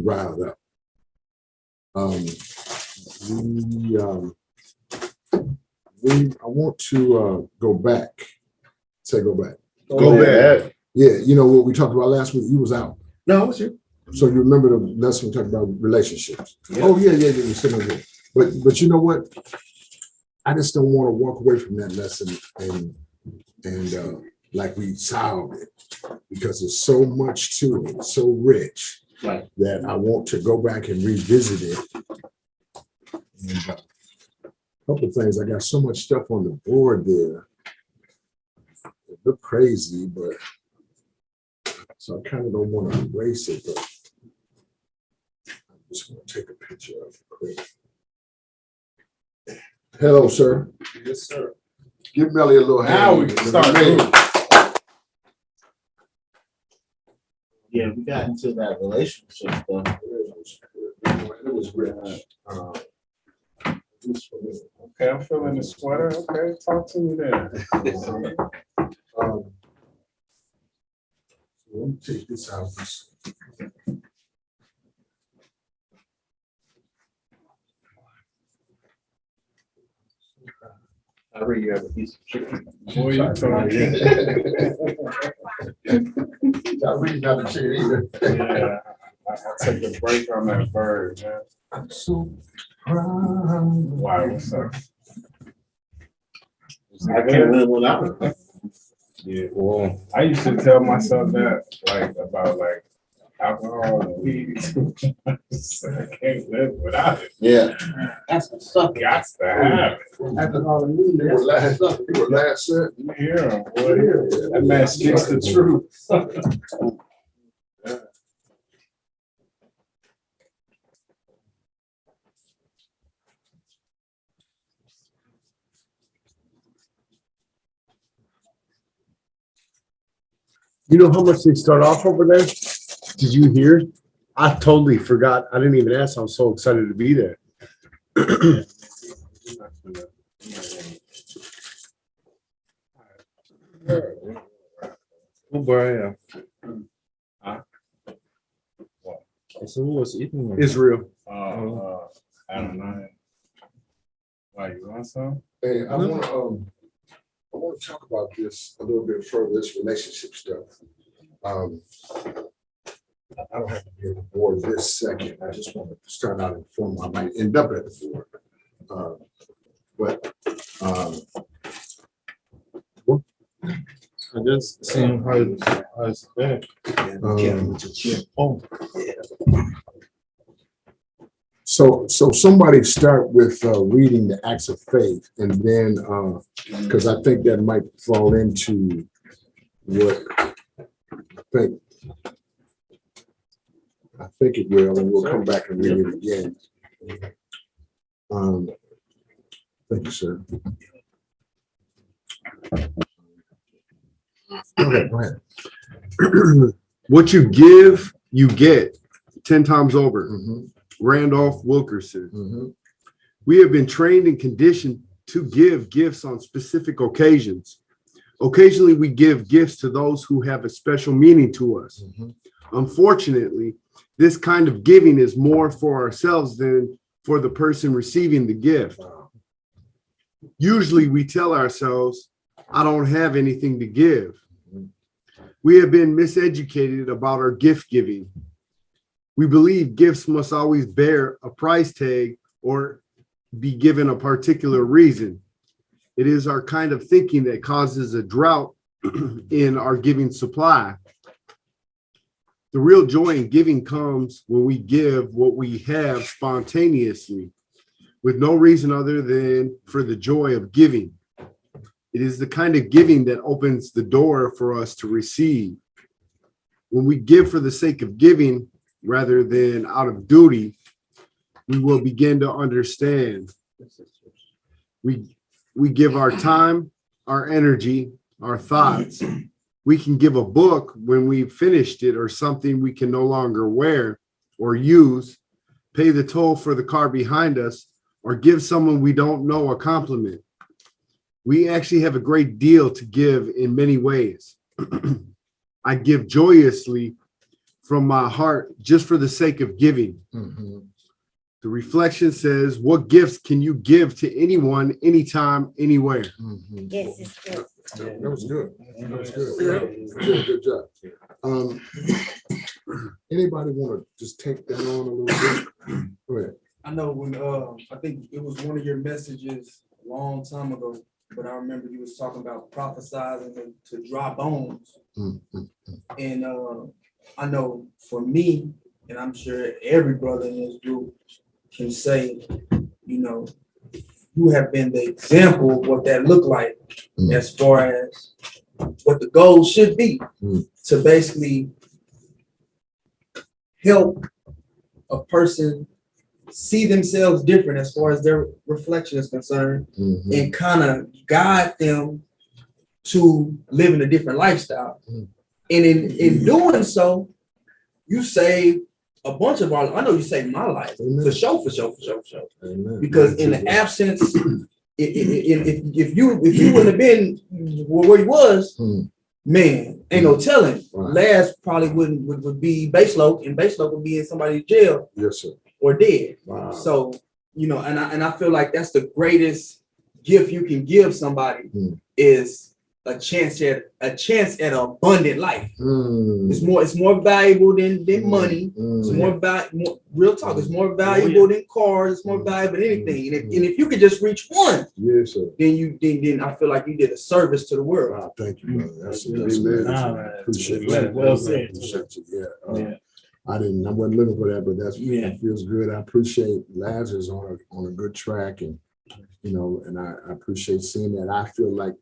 riled up. I want to go back. Go back. Go back. Yeah, you know what we talked about last week? You was out. No, I was here. So you remember the lesson we talked about relationships? Yeah. Oh yeah. You're sitting there. But you know what? I just don't want to walk away from that lesson and like we solved it, because there's so much to it, so rich, right, that I want to go back and revisit it. And, a couple of things. I got so much stuff on the board there. It look crazy, but so I kind of don't want to erase it, but I'm just going to take a picture of it quick. Hello, sir. yes, sir. Give Melly a little hand. Now we can start. Yeah, we got into that relationship stuff. It was rich. Okay, I'm feeling the sweater. Okay, talk to me then. Let me take this out. I read you have a piece of chicken. Boy, you talking. I really got to chicken either. Yeah, I took a break on that bird, man. I'm so proud. Why? What's up? I can't live without it. Yeah, well, I used to tell myself that, like, about like alcohol and weed. I can't live without it. Yeah, that's what's up. Got to have it. Alcohol and weed. You were last set. Yeah, boy. That man speaks the truth. You know how much they start off over there? Did you hear? I totally forgot. I didn't even ask. I'm so excited to be there. Oh, boy, Huh? I said, who was eating it? Israel. I don't know. Why, you want some? Hey, I want to talk about this a little bit further, this relationship stuff. I don't have to be on the board this second. I just want to start out in form. I might end up at the board. I just seeing how it's there. So somebody start with reading the Acts of Faith, and then because I think that might fall into what I think it will, and we'll come back and read it again. Thank you, sir. Go ahead. What you give, you get 10 times over. Mm-hmm. Randolph Wilkerson. Mm-hmm. We have been trained and conditioned to give gifts on specific occasions. Occasionally, we give gifts to those who have a special meaning to us. Mm-hmm. Unfortunately, this kind of giving is more for ourselves than for the person receiving the gift. Usually, we tell ourselves, I don't have anything to give. We have been miseducated about our gift giving. We believe gifts must always bear a price tag or be given a particular reason. It is our kind of thinking that causes a drought in our giving supply. The real joy in giving comes when we give what we have spontaneously, with no reason other than for the joy of giving. It is the kind of giving that opens the door for us to receive. When we give for the sake of giving, rather than out of duty, we will begin to understand. We give our time, our energy, our thoughts. We can give a book when we've finished it, or something we can no longer wear or use, pay the toll for the car behind us, or give someone we don't know a compliment. We actually have a great deal to give in many ways. I give joyously from my heart just for the sake of giving. Mhm. The reflection says, what gifts can you give to anyone, anytime, anywhere? Mhm. Yes, it's good. That was good. That was good. Good job. Anybody want to just take that on a little bit? Go ahead. I know when, I think it was one of your messages a long time ago, but I remember you was talking about prophesizing to dry bones. Mhm. And, I know for me, and I'm sure every brother in this group can say, you know, you have been the example of what that looked like Mm. as far as what the goal should be Mm. to basically help a person see themselves different as far as their reflection is concerned Mhm. and kind of guide them to living a different lifestyle. Mm. And in doing so, you save a bunch of our, I know you saved my life, Amen. for sure. Amen. Because in the absence, if you wouldn't have been where you was, Mm. man, ain't no telling. Right. Last probably would be baseload, and baseload would be in somebody's jail Yes, sir. or dead. Wow. So, you know, and I feel like that's the greatest gift you can give somebody Mm. is a chance at abundant life. Mm. It's more valuable than money. Mm. It's more real talk. It's more valuable than cars. It's more valuable than anything. And if you could just reach one, Yes, sir. then I feel like you did a service to the world. Wow, thank you, brother. That's Amen. amazing. All right. Appreciate Well- you. well said. Appreciate you. Yeah. Yeah. I wasn't looking for that, but Yeah. that feels good. I appreciate Lazarus on a good track, and you know, and I appreciate seeing that. I feel like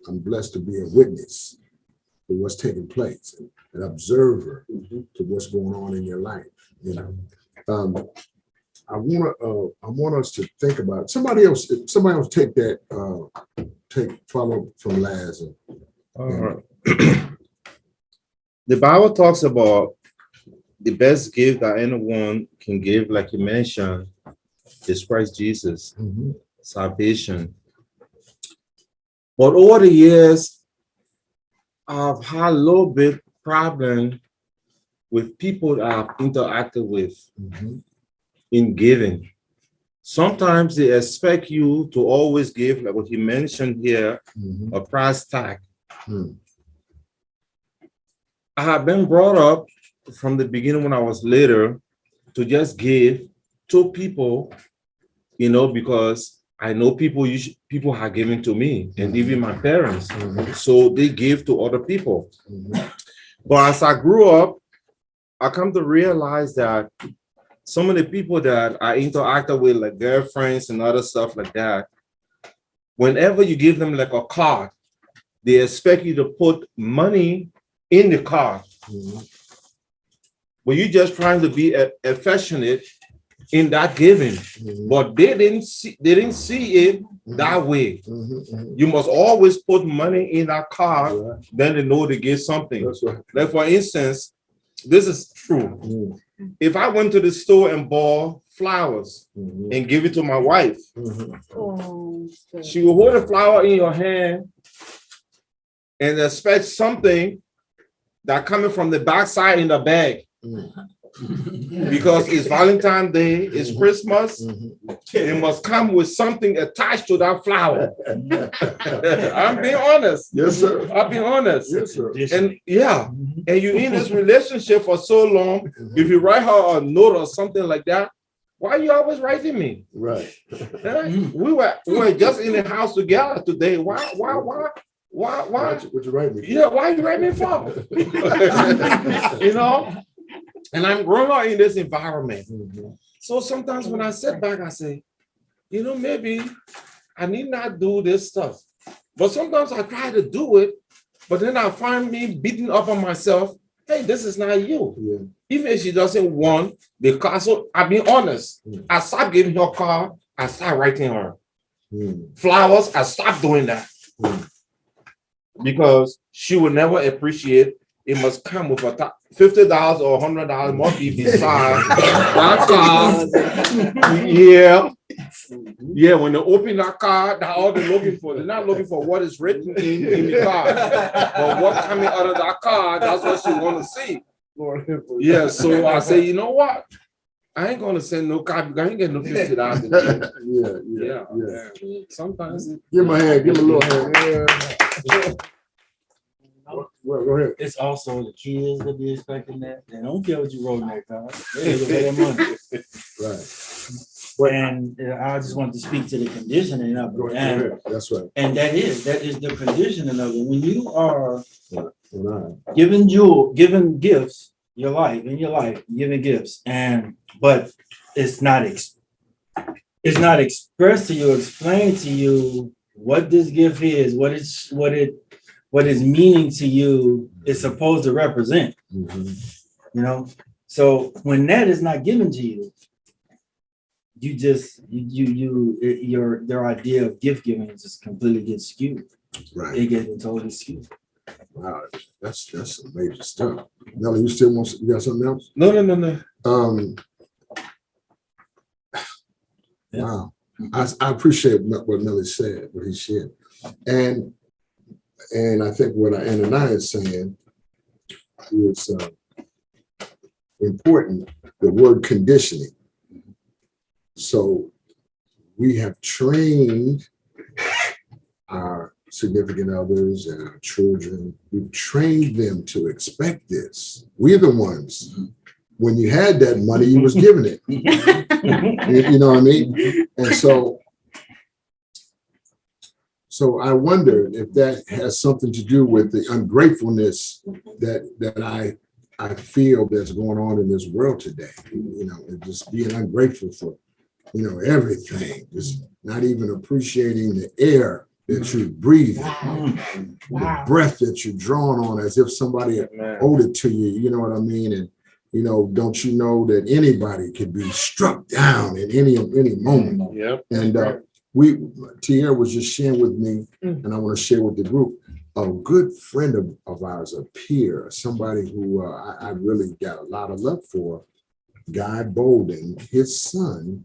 I'm blessed to be a witness to what's taking place, an observer to what's going on in your life. You know, I want us to think about somebody else take that follow from Laz. All right. The Bible talks about the best gift that anyone can give, like you mentioned, is Christ Jesus, salvation. But over the years, I've had a little bit problem with people that I've interacted with in giving. Sometimes they expect you to always give, like what you mentioned here, a price tag. I have been brought up from the beginning when I was little to just give to people, you know, because I know people have given to me and even my parents. So they give to other people. But as I grew up, I come to realize that some of the people that I interacted with, like girlfriends and other stuff like that, whenever you give them like a card, they expect you to put money in the card. But you're just trying to be affectionate in that giving, but they didn't see it that way. You must always put money in that card, then they know to give something. That's right. Like for instance, this is true. If I went to the store and bought flowers and give it to my wife, Oh, she will hold the flower in your hand and expect something that coming from the backside in the bag. Because it's Valentine's Day, it's Christmas, it must come with something attached to that flower. I'm being honest. Yes, sir. I'll be honest. Yes, sir. And yeah, and you're in this relationship for so long, if you write her a note or something like that, why are you always writing me? Right. We were just in the house together today. Why? What you write me? Yeah, why you write me for? You know? And I'm growing up in this environment. So sometimes when I sit back, I say, you know, maybe I need not do this stuff. But sometimes I try to do it, but then I find me beating up on myself. Hey, this is not you. Even if she doesn't want the car, so I'll be honest. I stopped giving her car, I started writing her. Flowers, I stopped doing that. Because she will never appreciate. It must come with $50 or $100 must be beside that car. Yeah. When they open that car, that's all they're looking for. They're not looking for what is written in the car, but what coming out of that car. That's what she want to see. Yeah, so I say, you know what? I ain't gonna send no copy. I ain't getting no $50. Yeah. Sometimes Give him a hand, give him a little hand. Yeah. Well, go ahead. It's also the kids that be expecting that. They don't care what you wrote in that card. They look for their money. Right. And I just want to speak to the conditioning of Go it. ahead. That's right. And that is the conditioning of it. When you are Right. giving gifts, your life, giving gifts, but it's not expressed to you, explained to you what this gift is, what is meaning to you is supposed to represent. You know, so when that is not given to you, your idea of gift giving just completely gets skewed. Right. It gets totally skewed. Wow, that's some major stuff. Nelly, you got something else? no. Wow. I appreciate what Nelly said, what he shared. And I think what Ananias is saying is important, the word conditioning. So we have trained our significant others and our children. We've trained them to expect this. We're the ones. When you had that money, you was giving it. You know what I mean? And so I wonder if that has something to do with the ungratefulness that I feel that's going on in this world today. You know, and just being ungrateful for, you know, everything, just not even appreciating the air that you're breathing, the breath that you're drawing on as if somebody owed it to you, you know what I mean? And, you know, don't you know that anybody could be struck down at any moment? Yep. And Tierra was just sharing with me, and I want to share with the group, a good friend of ours, a peer, somebody who I really got a lot of love for, Guy Bolden, his son.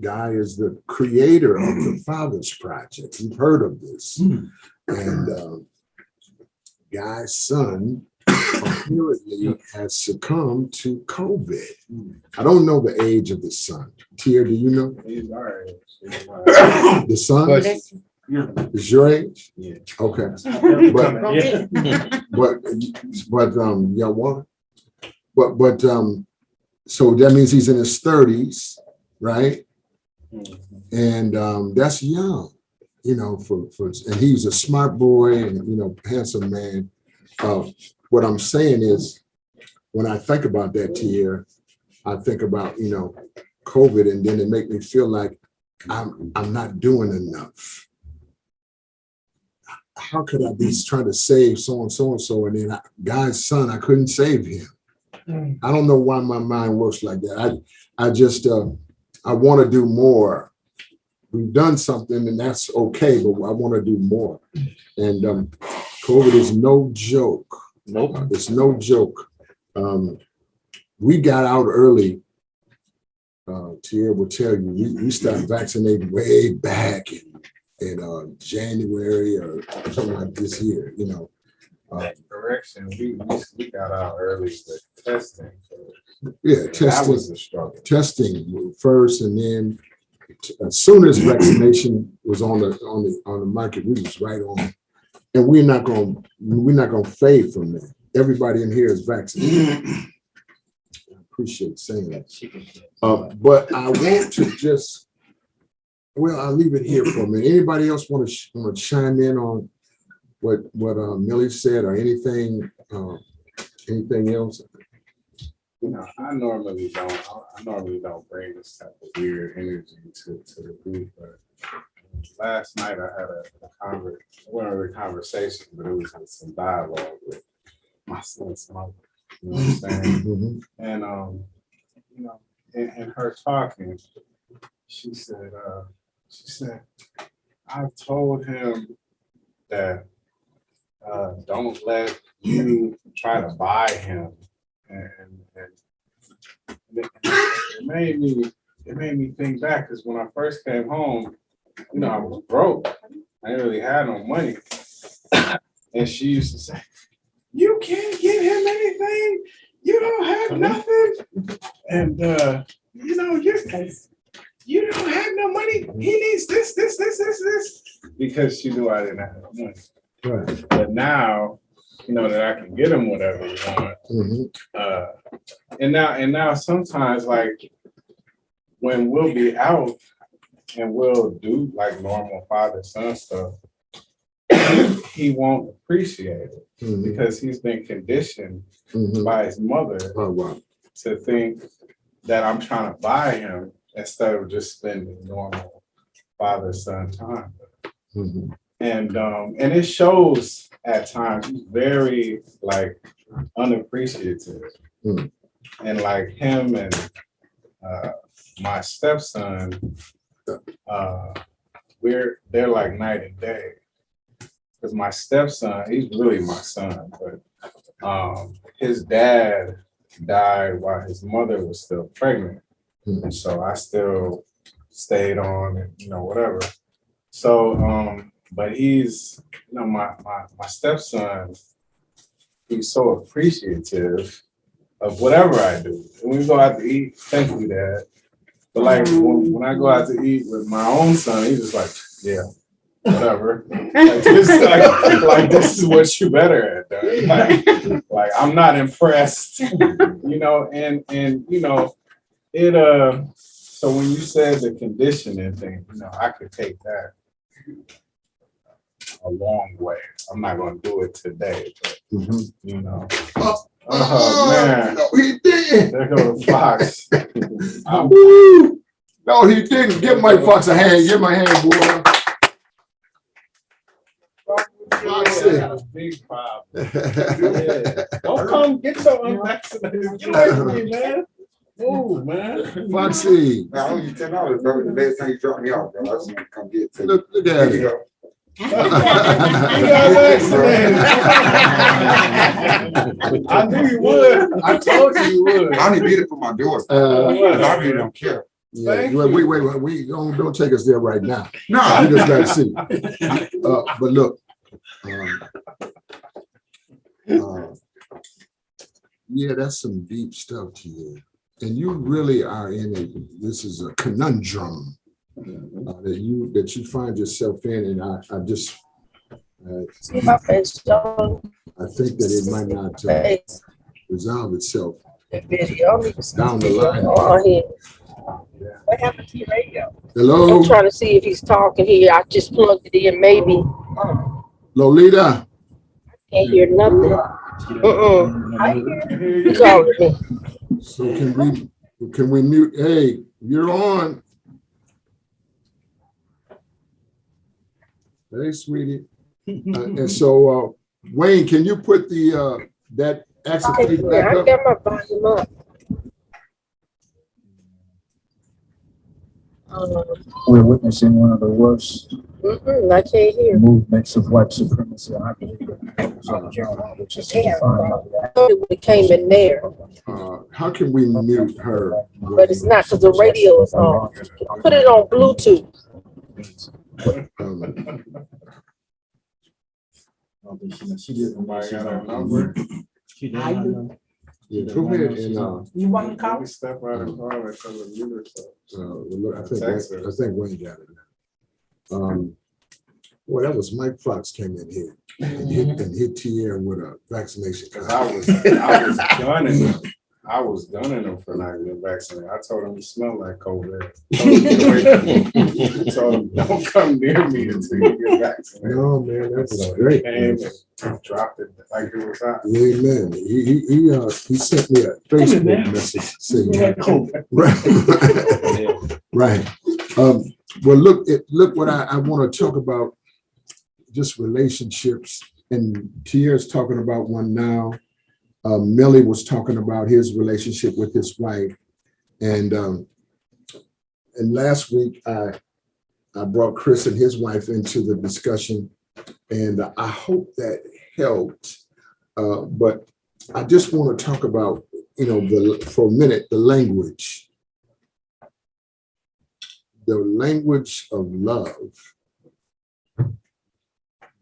Guy is the creator of the Fathers Project. You've heard of this. And Guy's son apparently has succumbed to COVID. I don't know the age of the son. Tia, do you know? He's our age. The son is your age? Yeah. Okay. Yeah. But y'all want? But so that means he's in his 30s, right? And that's young, you know, and he's a smart boy and, you know, handsome man. What I'm saying is, when I think about that, Tier, I think about, you know, COVID, and then it make me feel like I'm not doing enough. How could I be trying to save so and so, and then Guy's son, I couldn't save him. I don't know why my mind works like that. I just I want to do more. We've done something, and that's okay, but I want to do more. And COVID is no joke. Nope. It's no joke. We got out early. Tia will tell you, we started vaccinating way back in January or something like this year, you know. Correction, we got out early with testing. Yeah, That testing. was a struggle. Testing first, and then as soon as vaccination was on the market, we was right on. And we're not gonna fade from that. Everybody in here is vaccinated. I appreciate saying that. But I want to just, well, I'll leave it here for a minute. Anybody else want to chime in on what Millie said, or anything else? You know, I normally don't bring this type of weird energy to the group, but last night I had a conversation, but it was some dialogue with my son's mother. You know what I'm saying? Mm-hmm. And you know, in her talking, she said, I've told him that don't let you try to buy him, and it made me think back, because when I first came home, you know, I was broke. I didn't really have no money. And she used to say, you can't give him anything. you don't have nothing, and you know, you don't have no money. He needs this, because she knew I didn't have no money. Right. But now, you know that I can get him whatever you want. And now sometimes, like, when we'll be out and we'll do like normal father-son stuff, he won't appreciate it because he's been conditioned by his mother to think that I'm trying to buy him instead of just spending normal father-son time. And it shows at times. He's very like unappreciative. And like him and my stepson, they're like night and day. Because my stepson, he's really my son, but his dad died while his mother was still pregnant. And so I still stayed on and, you know, whatever. So, but he's, you know, my stepson, he's so appreciative of whatever I do. When we go out to eat, thank you, Dad. But like when I go out to eat with my own son, he's just like, yeah, whatever. Like this is what you better at, done. Like I'm not impressed, you know, and you know, it so when you said the conditioning thing, you know, I could take that a long way. I'm not gonna do it today, but you know. Oh man. No, he didn't. There goes the fox. No, he didn't. Give Mike Fox a hand. Give my hand, boy. Big problem. Yeah. Don't come get your unvaccinated. Get away from me, man. Move, man. Foxy. I owe you $10, bro. The next time you drop me off, bro, I just want to come get it. Look at Here you it. go. You got vaccinated. I knew you would. I told you you would. I only did it for my daughter. I really don't care. Yeah, wait. We don't take us there right now. No, You just gotta see. But look, yeah, that's some deep stuff to you. And you really are in it. This is a conundrum that you find yourself in. And I just See my face, John. I think that it might not Face. resolve itself The video. down the line. On here. What happened to your radio? Hello, I'm trying to see if he's talking here. I just plugged it in. Maybe Lolita. can't hear nothing. I hear you calling me. So can we mute? Hey, you're on. Hey, sweetie. And so Wayne, can you put the that accent back I up? got my volume up. We're witnessing one of the worst I can't hear. movements of white supremacy, I believe, in general, which is defined by I thought it would've came in there, How can we mute her? but it's not because the radio is on. Put it on Bluetooth. she didn't. Somebody got our number. Yeah, go ahead and You want to call? Step out of the car and tell the mute herself. look, I think Wayne got it now. Boy, that was Mike Fox came in here and hit Tierra with a vaccination. Cause I was gunning him for not getting vaccinated. I told him he smelled like COVID. I told him, don't come near me until you get vaccinated. No, man, that's So great. he came and dropped it like it was hot. Amen. He sent me a Facebook message saying, right. Well, look what I want to talk about, just relationships, and Tier's talking about one now. Millie was talking about his relationship with his wife, and last week I brought Chris and his wife into the discussion, and I hope that helped. But I just want to talk about, for a minute, the language of love,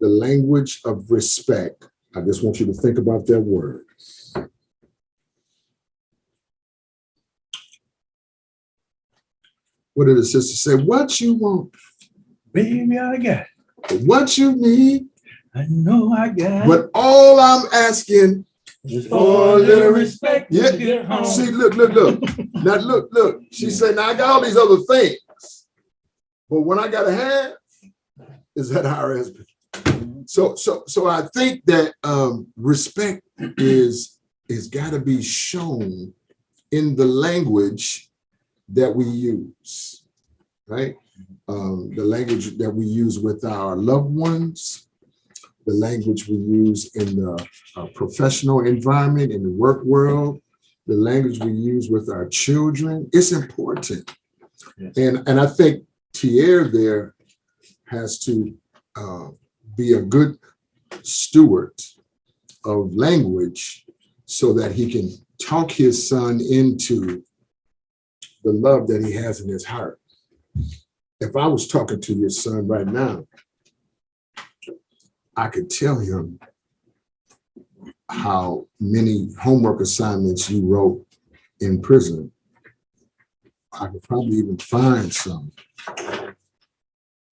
the language of respect. I just want you to think about that word. What did the sister say? What you want, Baby, I got it. what you need, I know I got it. but all I'm asking Just for a little respect Yeah. to get home. See, look. Now look. She said, now I got all these other things. But when I gotta have is that our husband. So I think that respect is gotta be shown in the language that we use, right? The language that we use with our loved ones, the language we use in the professional environment, in the work world, the language we use with our children. It's important. Yes. And I think Thierry there has to be a good steward of language so that he can talk his son into the love that he has in his heart. If I was talking to your son right now, I could tell him how many homework assignments you wrote in prison. I could probably even find some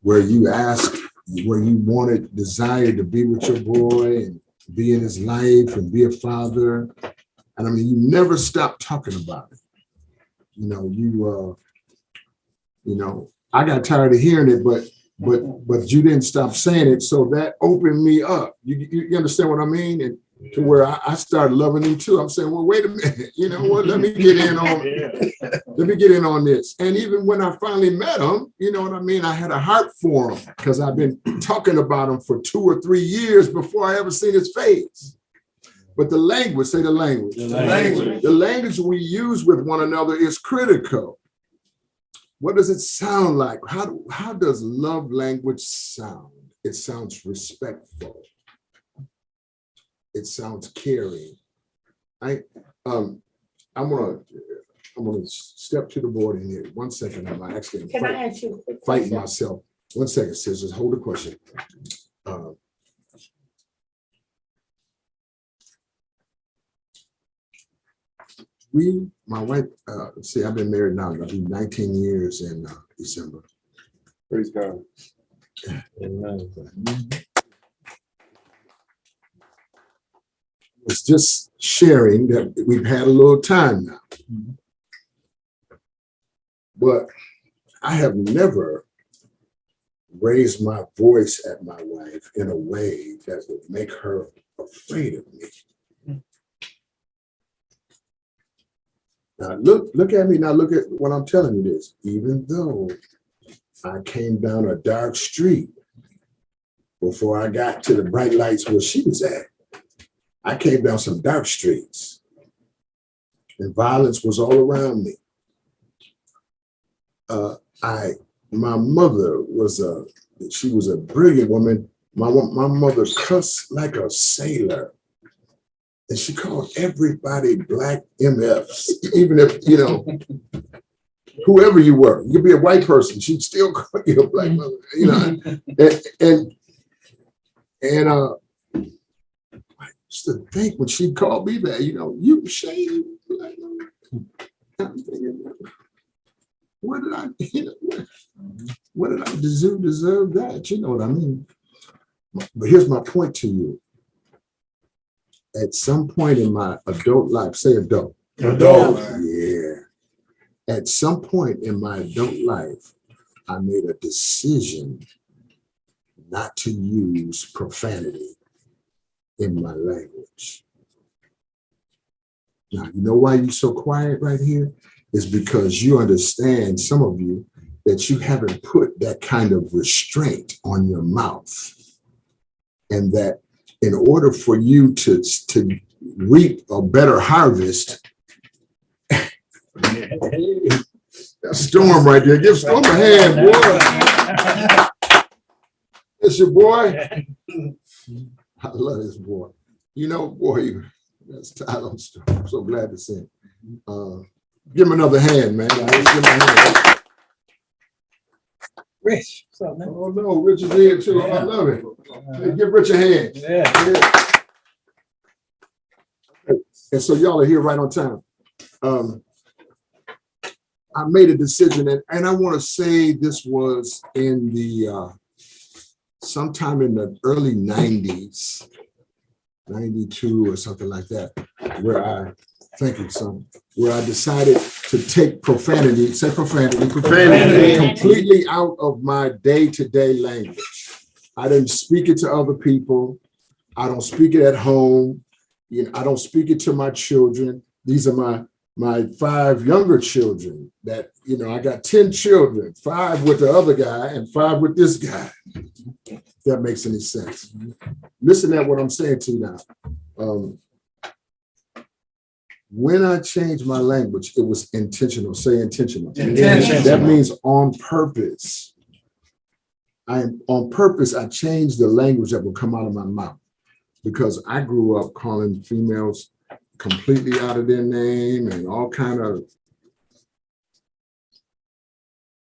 where you asked, where you wanted, desired to be with your boy and be in his life and be a father. And I mean, you never stopped talking about it. I got tired of hearing it, but you didn't stop saying it. So that opened me up. You understand what I mean? And to where I started loving him too. I'm saying, well, wait a minute, you know what? Let me get in on this. And even when I finally met him, you know what I mean? I had a heart for him because I've been talking about him for 2 or 3 years before I ever seen his face. But the language, say the language. The language we use with one another is critical. What does it sound like? How does love language sound? It sounds respectful. It sounds caring. I'm gonna step to the board in here. 1 second. I'm actually Can I ask you a quick fighting question? myself. 1 second, sisters. Hold the question. My wife, see, I've been married now, it'll be 19 years in December. Praise God. It's just sharing that we've had a little time now. But I have never raised my voice at my wife in a way that would make her afraid of me. Now look at me. Now look at what I'm telling you this. Even though I came down a dark street before I got to the bright lights where she was at, I came down some dark streets and violence was all around me. My mother was a brilliant woman. My mother cussed like a sailor. And she called everybody black MFs, even if, whoever you were. You could be a white person, she'd still call you a black mother, And I used to think when she called me that, you shady black mother. I'm thinking, what did I deserve that? You know what I mean? But here's my point to you. At some point in my adult life, say adult. Adult. Yeah. At some point in my adult life, I made a decision not to use profanity in my language. Now, you know why you're so quiet right here? It's because you understand, some of you, that you haven't put that kind of restraint on your mouth. And that in order for you to reap a better harvest, that Storm right there. Give Storm a hand, boy. It's your boy. I love this boy. Boy, that's Tyler Storm. I'm so glad to see him. Give him another hand, man. Give him a hand. Rich, what's up, man? Oh no, Rich is here too. I love it. Hey, give Rich a hand. Yeah. And so y'all are here right on time. I made a decision, and I want to say this was in the sometime in the early 90s, 92 or something like that, where I decided to take profanity, completely out of my day-to-day language. I didn't speak it to other people. I don't speak it at home. You know, I don't speak it to my children. These are my 5 younger children that, you know, I got 10 children, 5 with the other guy and 5 with this guy. If that makes any sense. Listen at what I'm saying to you now. When I changed my language, it was intentional. Say intentional. That means on purpose. On purpose, I changed the language that would come out of my mouth, because I grew up calling females completely out of their name and all kind of.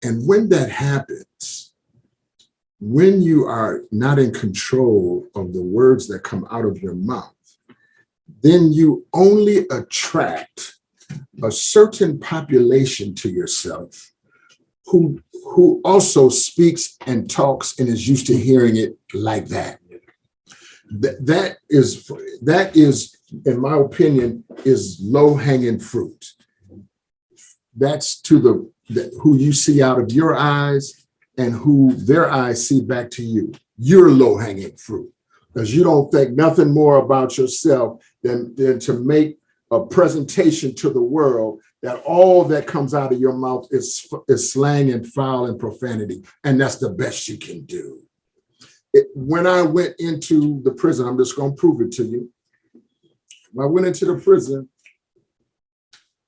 And when that happens, when you are not in control of the words that come out of your mouth, then you only attract a certain population to yourself who also speaks and talks and is used to hearing it like that. That is, in my opinion, is low-hanging fruit. That's to who you see out of your eyes and who their eyes see back to you. You're low-hanging fruit, because you don't think nothing more about yourself than to make a presentation to the world that all that comes out of your mouth is slang and foul and profanity, and that's the best you can do. When I went into the prison, I'm just going to prove it to you. When I went into the prison,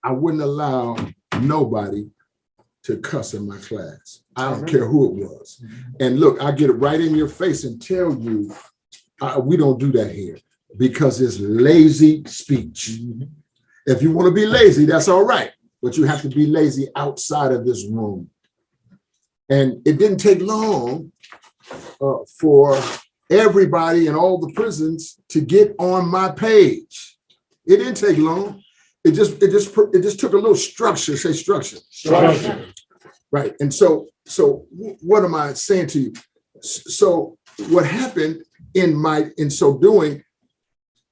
I wouldn't allow nobody to cuss in my class. I don't care who it was. And look, I get it right in your face and tell you, we don't do that here, because it's lazy speech. If you want to be lazy, that's all right, but you have to be lazy outside of this room. And it didn't take long for everybody in all the prisons to get on my page. It didn't take long. It just took a little structure. Say structure. Right. And so what am I saying to you? So what happened in so doing,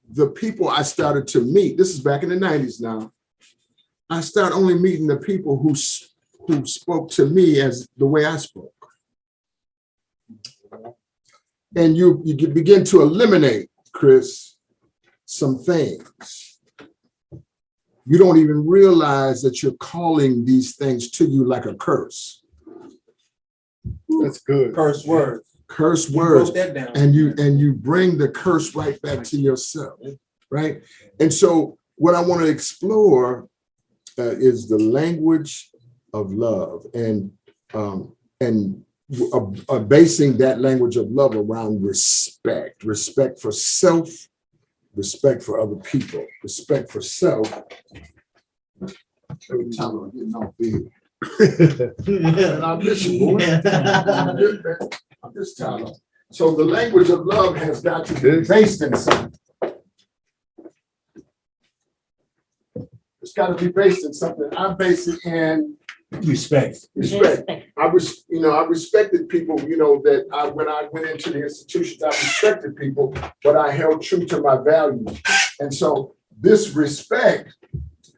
the people I started to meet, this is back in the 90s now, I started only meeting the people who spoke to me as the way I spoke. And you begin to eliminate, Chris, some things. You don't even realize that you're calling these things to you like a curse. That's good. Curse words. Curse words. Wrote that down. And you bring the curse right back to yourself, right? And so what I want to explore is the language of love, and basing that language of love around respect for self, respect for other people, respect for self. Every time I'm getting off big. And I miss you, boy. I'm just tired. So the language of love has got to be based in something. It's got to be based in something. I base it in Respect. I respected people, that when I went into the institutions, I respected people, but I held true to my values. And so this respect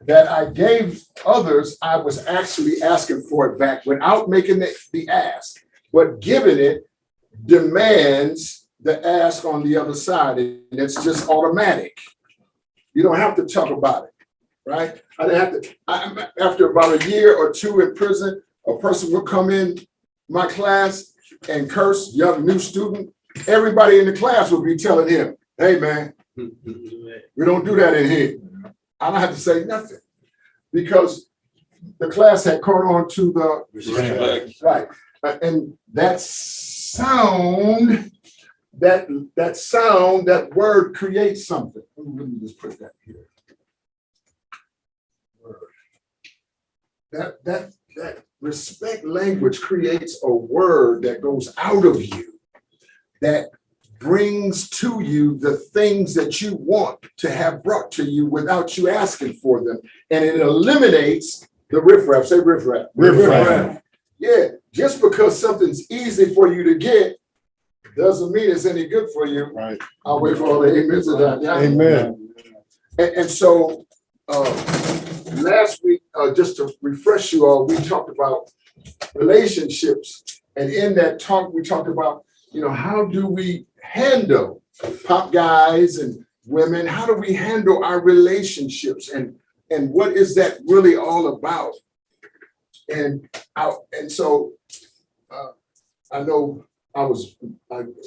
that I gave others, I was actually asking for it back without making the ask, but giving it demands the ask on the other side. And it's just automatic. You don't have to talk about it. Right? I didn't have to. After about a year or two in prison, a person would come in my class and curse, young new student. Everybody in the class would be telling him, "Hey, man, we don't do that in here." I don't have to say nothing, because the class had caught on to the respect. Right, and that sound, that word creates something. Let me just put that here. That respect language creates a word that goes out of you, that brings to you the things that you want to have brought to you without you asking for them. And it eliminates The riffraff, say riffraff. Riffraff. Yeah, just because something's easy for you to get doesn't mean it's any good for you. Right. I'll wait for all the amens of that. Yeah. Amen. And so last week, just to refresh you all, we talked about relationships. And in that talk, we talked about, how do we handle pop guys and women? How do we handle our relationships? And what is that really all about? And so I know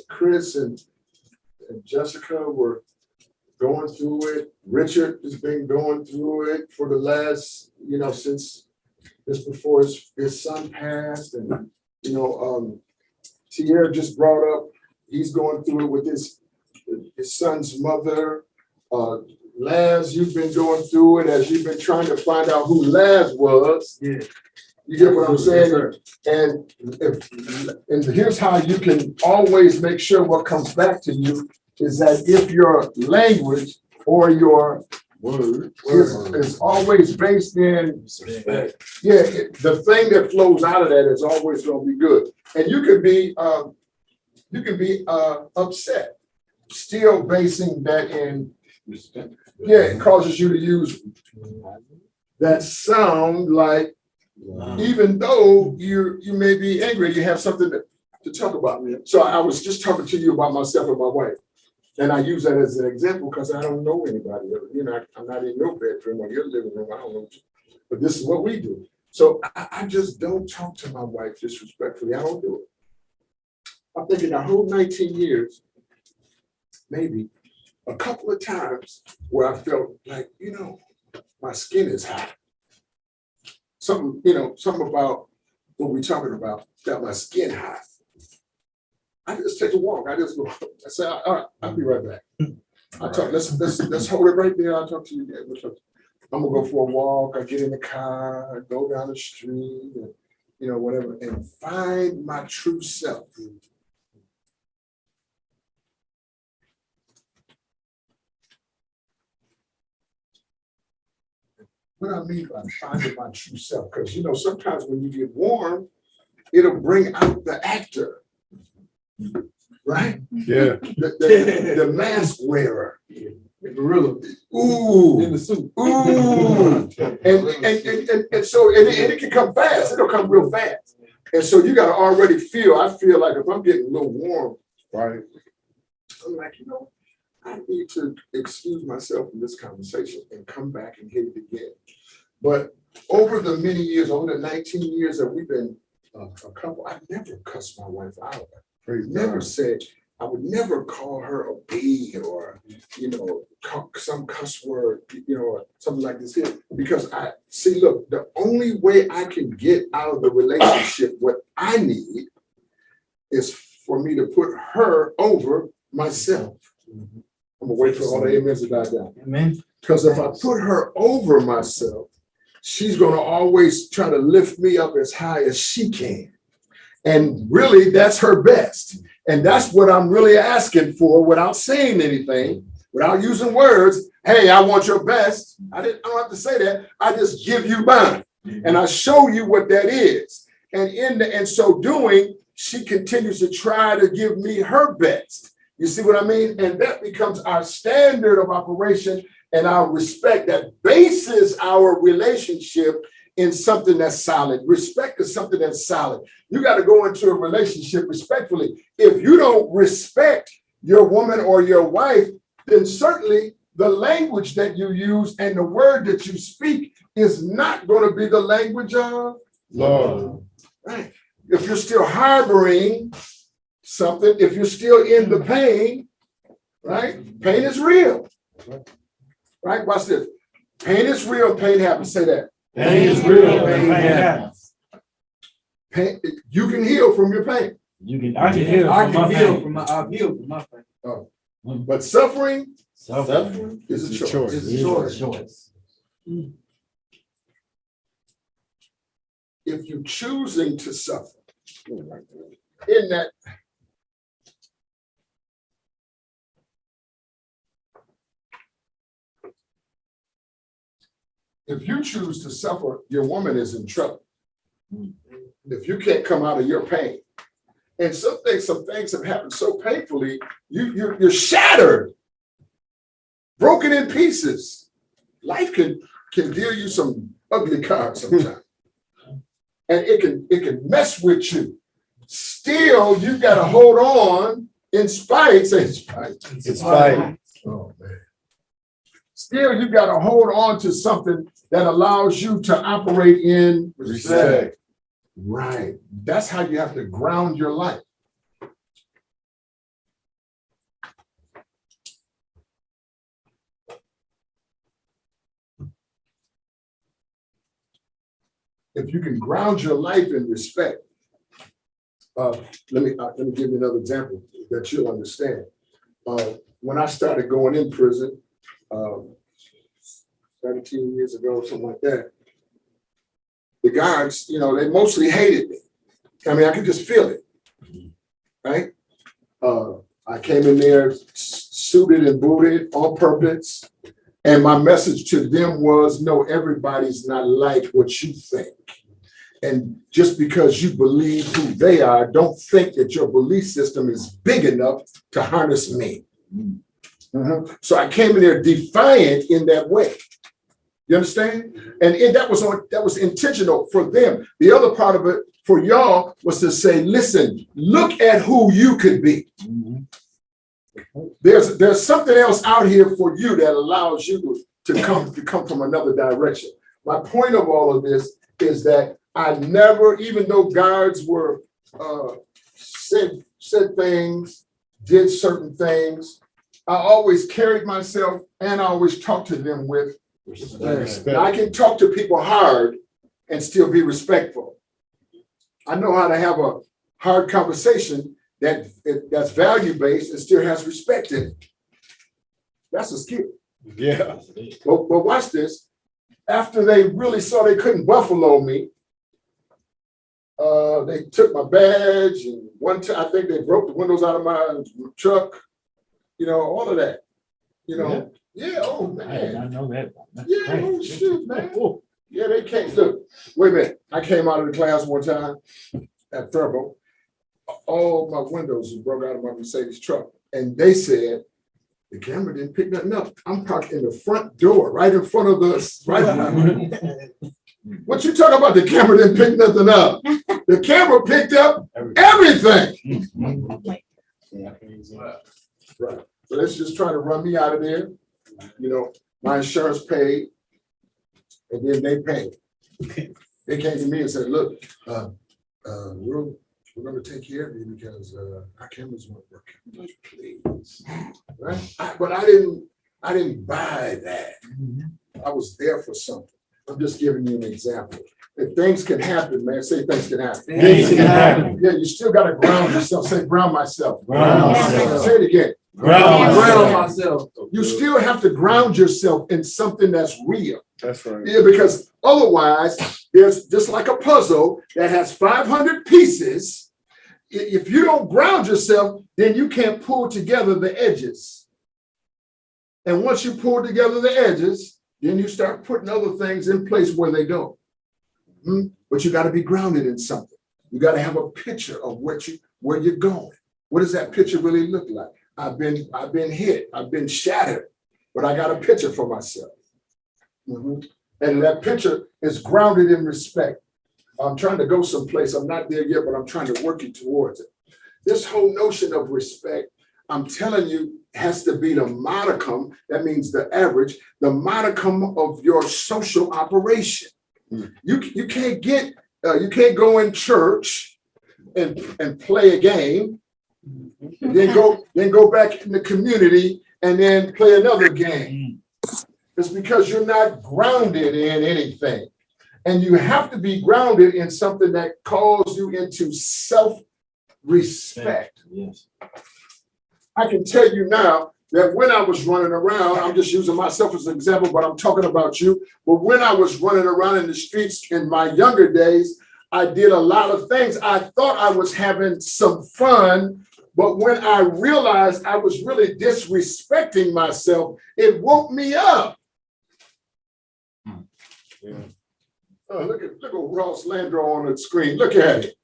Chris and Jessica were going through it. Richard has been going through it for the last, since just before his son passed. And, Tierra just brought up, he's going through it with his son's mother. Laz, you've been going through it as you've been trying to find out who Laz was. Yeah. You get what I'm saying? And here's how you can always make sure what comes back to you is that if your language or your word is always based in respect, the thing that flows out of that is always going to be good. And you can be upset, still basing that in respect. Yeah, it causes you to use that sound like, even though you may be angry, you have something to talk about. So I was just talking to you about myself and my wife. And I use that as an example because I don't know anybody. I'm not in your bedroom or your living room. I don't know. But this is what we do. So I just don't talk to my wife disrespectfully. I don't do it. I'm thinking the whole 19 years, maybe a couple of times where I felt like, my skin is hot. Something about what we're talking about got my skin hot. I just take a walk. I just go. I say, all right, I'll be right back. I talk. Let's hold it right there. I'll talk to you again. I'm gonna go for a walk. I get in the car. I go down the street, and whatever, and find my true self. What I mean by finding my true self, because sometimes when you get warm, it'll bring out the actor, right? Yeah. The mask wearer, the gorilla. Ooh, in the suit. Ooh, and so it can come fast. It'll come real fast, and so you got to already feel. I feel like if I'm getting a little warm, right? I'm like, I need to excuse myself from this conversation and come back and hit it again. But over the many years, over the 19 years that we've been a couple, I've never cussed my wife out. I would never call her a B or, some cuss word, or something like this here. Because look, the only way I can get out of the relationship, what I need is for me to put her over myself. I'm gonna wait for all the amens to die down. Amen. Because if I put her over myself, she's gonna always try to lift me up as high as she can. And really, that's her best. And that's what I'm really asking for without saying anything, without using words. Hey, I want your best. I don't have to say that. I just give you mine. And I show you what that is. And in so doing, she continues to try to give me her best. You see what I mean? And that becomes our standard of operation and our respect that bases our relationship in something that's solid. Respect is something that's solid. You got to go into a relationship respectfully. If you don't respect your woman or your wife, then certainly the language that you use and the word that you speak is not going to be the language of love. Right. If you're still harboring something, if you're still in the pain, right? Pain is real. Right? Watch this. Pain is real, pain happens. Say that. Pain is real, pain happens. Pain, you can heal from your pain. I can heal from my pain. Oh. But suffering is a choice. It's a choice. If you're choosing to suffer, in that if you choose to suffer, your woman is in trouble. If you can't come out of your pain. And some things have happened so painfully, you're shattered, broken in pieces. Life can deal you some ugly cards sometimes. And it can mess with you. Still, you gotta hold on in spite. Say spite. It's fine. Oh man. Still, you gotta hold on to something that allows you to operate in respect. Right. That's how you have to ground your life. If you can ground your life in respect, let me give you another example that you'll understand. When I started going in prison, 17 years ago, something like that, the guards, they mostly hated me. I mean, I could just feel it, right? I came in there suited and booted on purpose. And my message to them was, no, everybody's not like what you think. And just because you believe who they are, don't think that your belief system is big enough to harness me. So I came in there defiant in that way. You understand? And that was intentional for them. The other part of it for y'all was to say, listen, look at who you could be. There's something else out here for you that allows you to come from another direction. My point of all of this is that I never, even though guards were said things, did certain things, I always carried myself and I always talked to them with respect. Now, I can talk to people hard and still be respectful. I know how to have a hard conversation that's value-based and still has respect in it. That's a skill. Yeah. But watch this. After they really saw they couldn't buffalo me, they took my badge, and one time I think they broke the windows out of my truck, all of that. Oh man. I did not know that. That's Yeah, crazy. oh shit, man. Yeah, they can't look. Wait a minute. I came out of the class one time at Thurbo. All my windows broke out of my Mercedes truck. And they said, the camera didn't pick nothing up. I'm parked in the front door, right in front of the right. What you talking about? The camera didn't pick nothing up. The camera picked up everything. Right. So let's just try to run me out of there. My insurance paid, and then they paid. They came to me and said, look, we're going to take care of you because our cameras weren't working. Please. Right? But I didn't buy that. I was there for something. I'm just giving you an example. If things can happen, man, say things can happen. Things can happen. Yeah, you still got to ground yourself. Say, ground myself. Ground myself. Say it again. Ground myself. You still have to ground yourself in something that's real. That's right. Yeah, because otherwise, there's just like a puzzle that has 500 pieces. If you don't ground yourself, then you can't pull together the edges. And once you pull together the edges, then you start putting other things in place where they go. But you got to be grounded in something. You got to have a picture of where you're going. What does that picture really look like? I've been hit. I've been shattered, but I got a picture for myself. And that picture is grounded in respect. I'm trying to go someplace. I'm not there yet, but I'm trying to work you towards it. This whole notion of respect, I'm telling you, has to be the modicum. That means the average, the modicum of your social operation. You can't go in church and play a game, and then go back in the community and then play another game. It's because you're not grounded in anything. And you have to be grounded in something that calls you into self-respect. Yes. I can tell you now that when I was running around, I'm just using myself as an example, but I'm talking about you. But when I was running around in the streets in my younger days, I did a lot of things. I thought I was having some fun, but when I realized I was really disrespecting myself, it woke me up. Oh, look at Ross Landro on the screen. Look at it.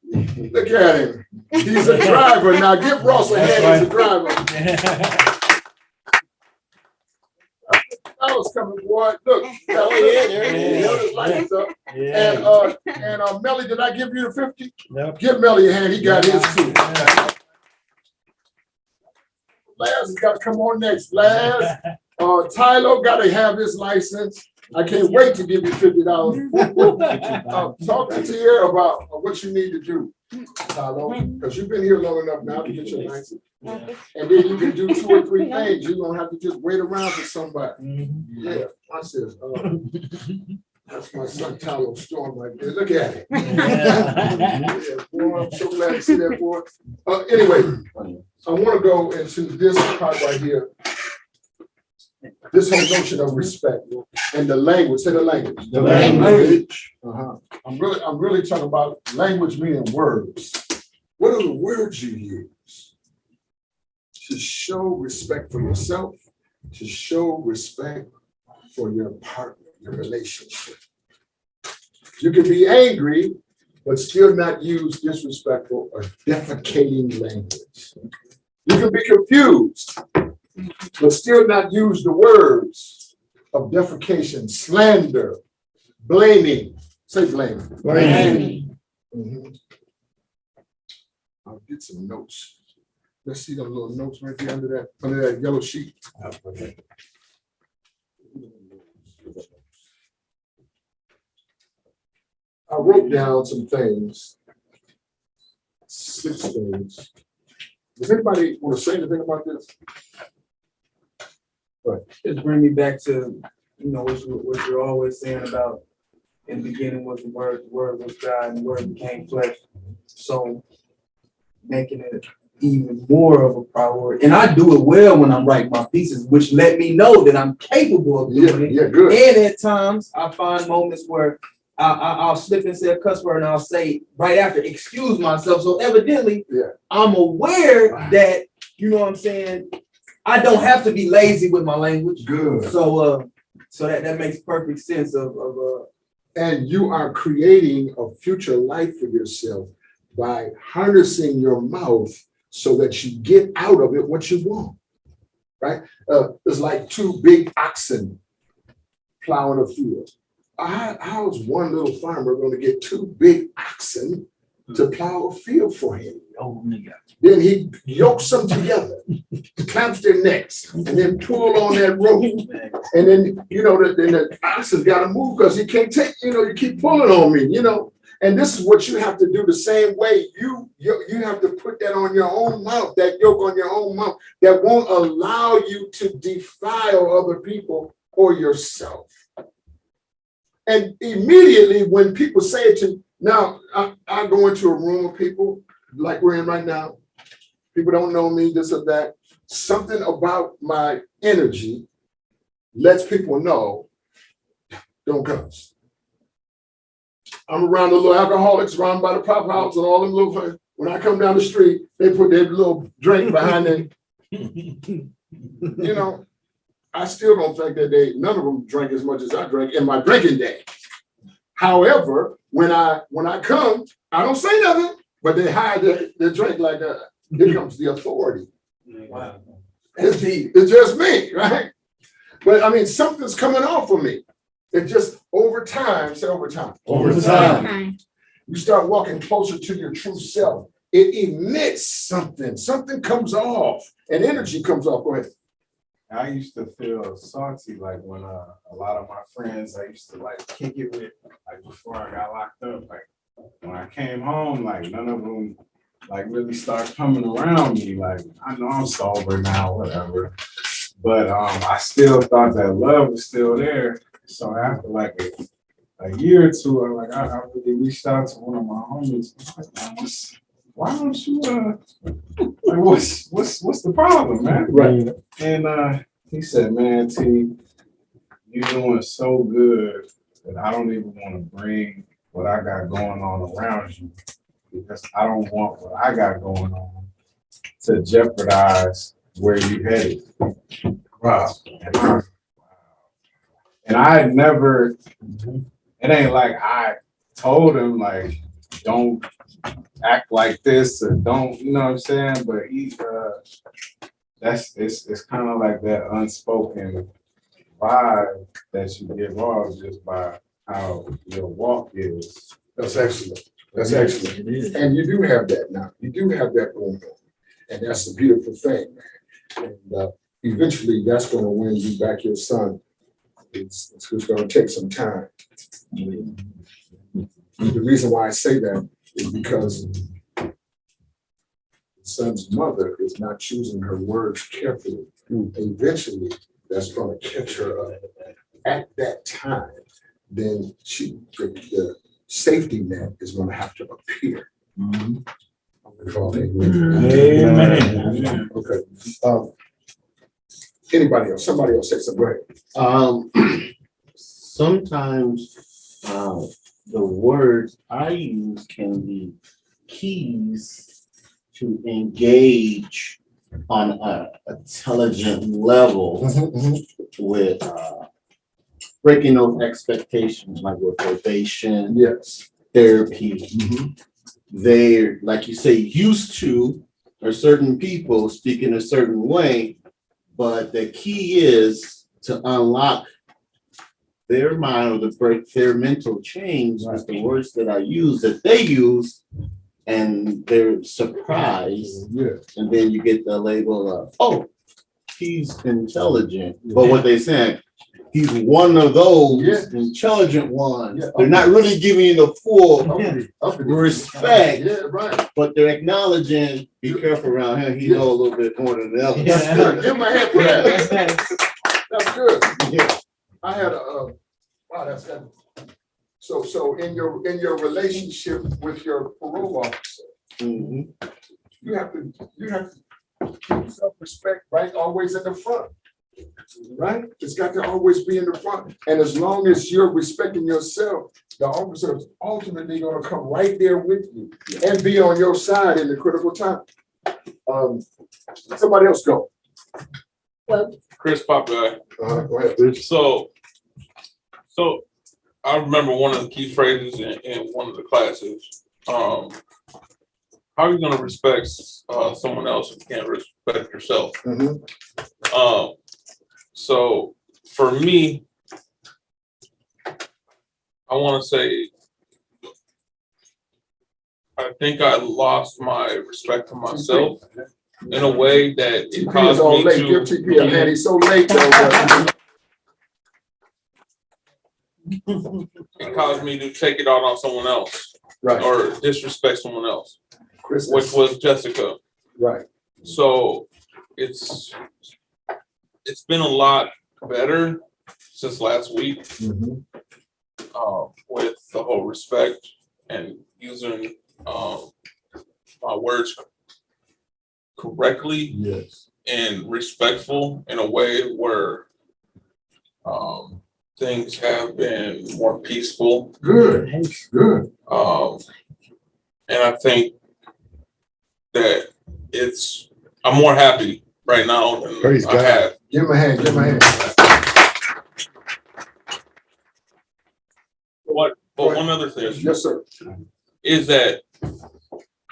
Look at him. He's a driver. Now give Ross a hand. He's a driver. That was coming, boy. Look. Oh, yeah, there it is. Held his lights up. Yeah. And Melly, did I give you the 50? Yep. Give Melly a hand. He got his too. Laz has got to come on next. Laz, Tyler got to have his license. I can't wait to give you $50. Talk to Tierra about what you need to do, Tyler, because you've been here long enough now to get your license. And then you can do 2 or 3 things. You don't have to just wait around for somebody. Yeah, I said, that's my son Tyler Storm right there. Look at it. Yeah, boy, I'm so glad to see that, boy. Anyway, I want to go into this part right here. This whole notion of respect and the language. Say the language. The language. I'm really talking about language meaning words. What are the words you use to show respect for yourself, to show respect for your partner, your relationship? You can be angry, but still not use disrespectful or defecating language. You can be confused, but still not use the words of defecation, slander, blaming. Say blaming. Blaming. I'll get some notes. Let's see those little notes right there under that yellow sheet. I wrote down some things, 6 things. Does anybody want to say anything about this? Just bring me back to, what you're always saying about in the beginning was the word was God, and the word became flesh. So making it even more of a priority. And I do it well when I'm writing my pieces, which let me know that I'm capable of doing it. Yeah, good. And at times I find moments where I'll slip and say a cuss word and I'll say right after, excuse myself. So evidently, I'm aware that, you know what I'm saying, I don't have to be lazy with my language. Good. So that makes perfect sense and you are creating a future life for yourself by harnessing your mouth so that you get out of it what you want, right? It's like 2 big oxen plowing a field. How's one little farmer going to get 2 big oxen to plow a field for him? Then he yokes them together, clamps their necks, and then pull on that rope. And then, the oxen's got to move because he can't take, you keep pulling on me, And this is what you have to do the same way. You have to put that on your own mouth, that yoke on your own mouth that won't allow you to defile other people or yourself. And immediately when people say it to, now I go into a room of people like we're in right now. People don't know me, this or that. Something about my energy lets people know, don't cuss. I'm around the little alcoholics, around by the pop house and all them little, when I come down the street, they put their little drink behind them. I still don't think that none of them drank as much as I drank in my drinking day. However, when I come, I don't say nothing, but they hide their drink like that. Here comes the authority. Wow. It's just me, right? But I mean, something's coming off of me. It just over time, you start walking closer to your true self. It emits something. Something comes off, and energy comes off. Go ahead. I used to feel salty, like when a lot of my friends I used to kick it with, before I got locked up. When I came home, none of them really start coming around me. I know I'm sober now, whatever, but I still thought that love was still there. So after a year or two, I really reached out to one of my homies. Why don't you what's the problem, man? Right. And he said, man, T, you're doing so good that I don't even want to bring what I got going on around you, because I don't want what I got going on to jeopardize where you headed. Wow. And I had never it ain't like I told him like, don't act like this or don't, you know what I'm saying? But he, it's kind of like that unspoken vibe that you give off just by how your walk is. That's excellent. That's excellent. And you do have that now. You do have that going on. And that's a beautiful thing, man. And eventually that's going to win you back your son. It's going to take some time. The reason why I say that is because the son's mother is not choosing her words carefully. Eventually, that's going to catch her up. At that time, then the safety net is going to have to appear. Amen. Okay. Anybody else? Somebody else say something. Go ahead. Sometimes the words I use can be keys to engage on an intelligent level with breaking those expectations, like with probation, Yes. therapy. They're, like you say, used to, or certain people speak in a certain way, but the key is to unlock their mind or to break their mental chains with the words that I use, that they use, and they're surprised. Yes. And then you get the label of, oh, he's intelligent. But what they said, he's one of those intelligent ones. They're not really giving you the full respect, but they're acknowledging, be careful around him. He know a little bit more than the others. That's good. Give him a hand for that. That's good. Yeah. I had a wow, that's good. So in your relationship with your parole officer, you have to keep self-respect right always in the front. Right? It's got to always be in the front. And as long as you're respecting yourself, the officer is ultimately going to come right there with you and be on your side in the critical time. Somebody else go. Well, Chris Popeye. Go ahead. So I remember one of the key phrases in one of the classes. How are you going to respect someone else if you can't respect yourself? So for me, I want to say, I think I lost my respect for myself in a way that it caused me late. to. Give TP a hand. He's so late. Though, it caused me to take it out on someone else, right, or disrespect someone else, Chris, which was Jessica. Right. So it's been a lot better since last week, with the whole respect and using my words correctly, yes, and respectful in a way where things have been more peaceful. Good. Good. And I think that I'm more happy right now than Praise I God. have. Give him a hand. Give him a hand. But one other thing, Yes, sir, is that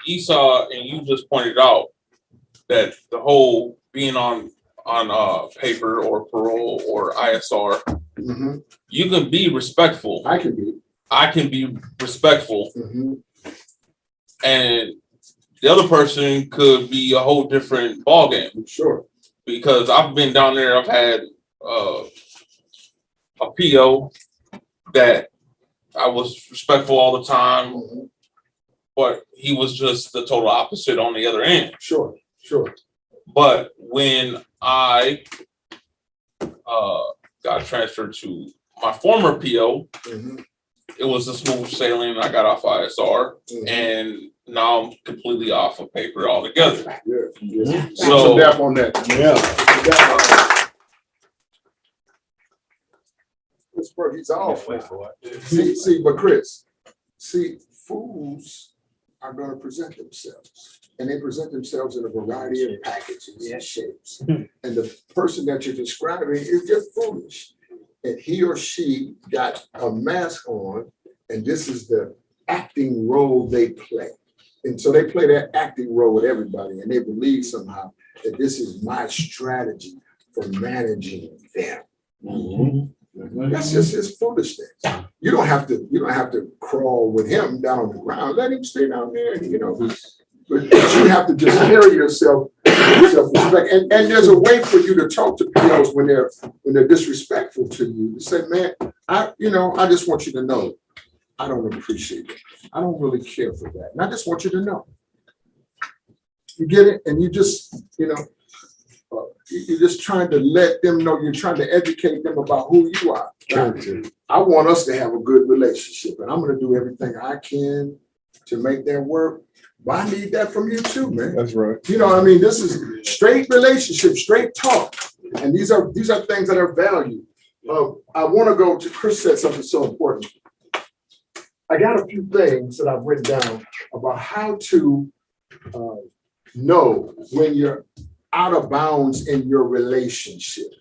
Esau and you just pointed out that the whole being on paper or parole or ISR, you can be respectful. I can be. I can be respectful, and the other person could be a whole different ballgame. Sure. Because I've been down there, I've had a PO that I was respectful all the time, but he was just the total opposite on the other end. Sure, sure. But when I got transferred to my former PO, it was a smooth sailing. I got off ISR, and now I'm completely off of paper altogether. Yeah. So Some on that. He's off. See, but Chris, fools are going to present themselves, and they present themselves in a variety of packages and shapes. And the person that you're describing is just foolish. and he or she got a mask on, and this is the acting role they play. And so they play that acting role with everybody, and they believe somehow that this is my strategy for managing them. That's just his foolishness. You don't have to crawl with him down on the ground. Let him stay down there, you know. But you have to just carry yourself with self-respect. And there's a way for you to talk to POs when they're disrespectful to you. To say, man, I just want you to know, I don't appreciate it. I don't really care for that. And I just want you to know. You get it? And you just, you're just trying to let them know, you're trying to educate them about who you are. I want us to have a good relationship, and I'm going to do everything I can to make that work. But I need that from you too, man. That's right. You know what I mean? This is straight relationship, straight talk. And these are things that are valued. I want to go to Chris said something so important. I got a few things that I've written down about how to know when you're out of bounds in your relationship,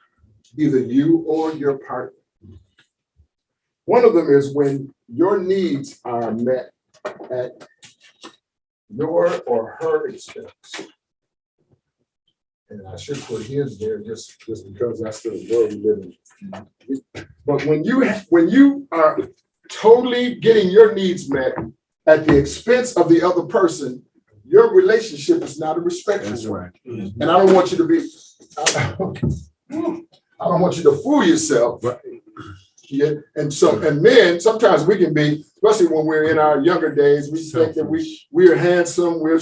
either you or your partner. One of them is when your needs are met at your or her expense. And I should put his there just because that's the world we live in. But when you are totally getting your needs met at the expense of the other person, your relationship is not a respectful one. And I don't want you to be, I don't want you to fool yourself. Yeah. And men, sometimes we can be, especially when we're in our younger days, we think that we're handsome, we're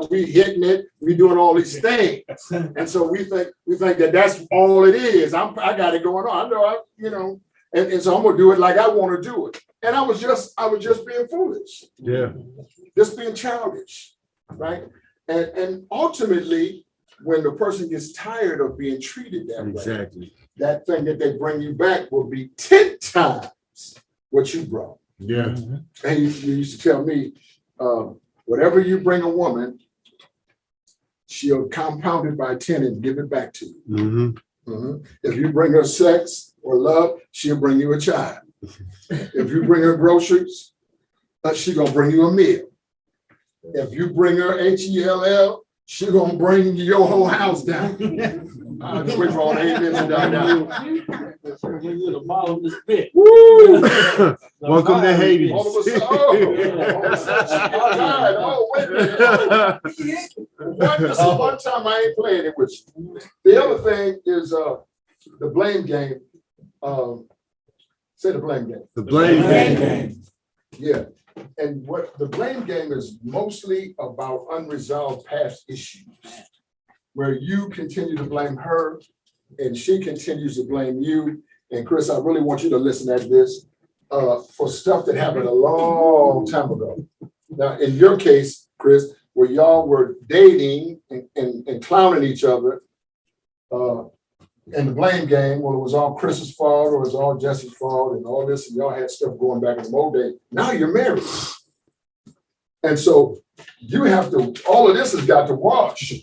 we hitting it, we doing all these things. And so we think that that's all it is. I got it going on. I know, and so I'm gonna do it like I want to do it. And I was just being foolish. Yeah. Just being childish, right? And ultimately, when the person gets tired of being treated that way, that thing that they bring you back will be 10 times what you brought. Yeah. And you used to tell me, whatever you bring a woman, she'll compound it by 10 and give it back to you. If you bring her sex or love, she'll bring you a child. If you bring her groceries, she's gonna bring you a meal. If you bring her HELL, she's gonna bring your whole house down. Just wait for all the amens to die down. Welcome to Haiti. All of a sudden, wait a minute. One time I ain't playing it with you. The other thing is the blame game. Say the blame game. The blame game. Yeah. And what the blame game is mostly about unresolved past issues, where you continue to blame her and she continues to blame you. And Chris, I really want you to listen at this for stuff that happened a long time ago. Now, in your case, Chris, where y'all were dating and clowning each other, and the blame game, well, it was all Chris's fault or it was all Jesse's fault and all this, and y'all had stuff going back in the old day. Now you're married. And so you have to, all of this has got to wash.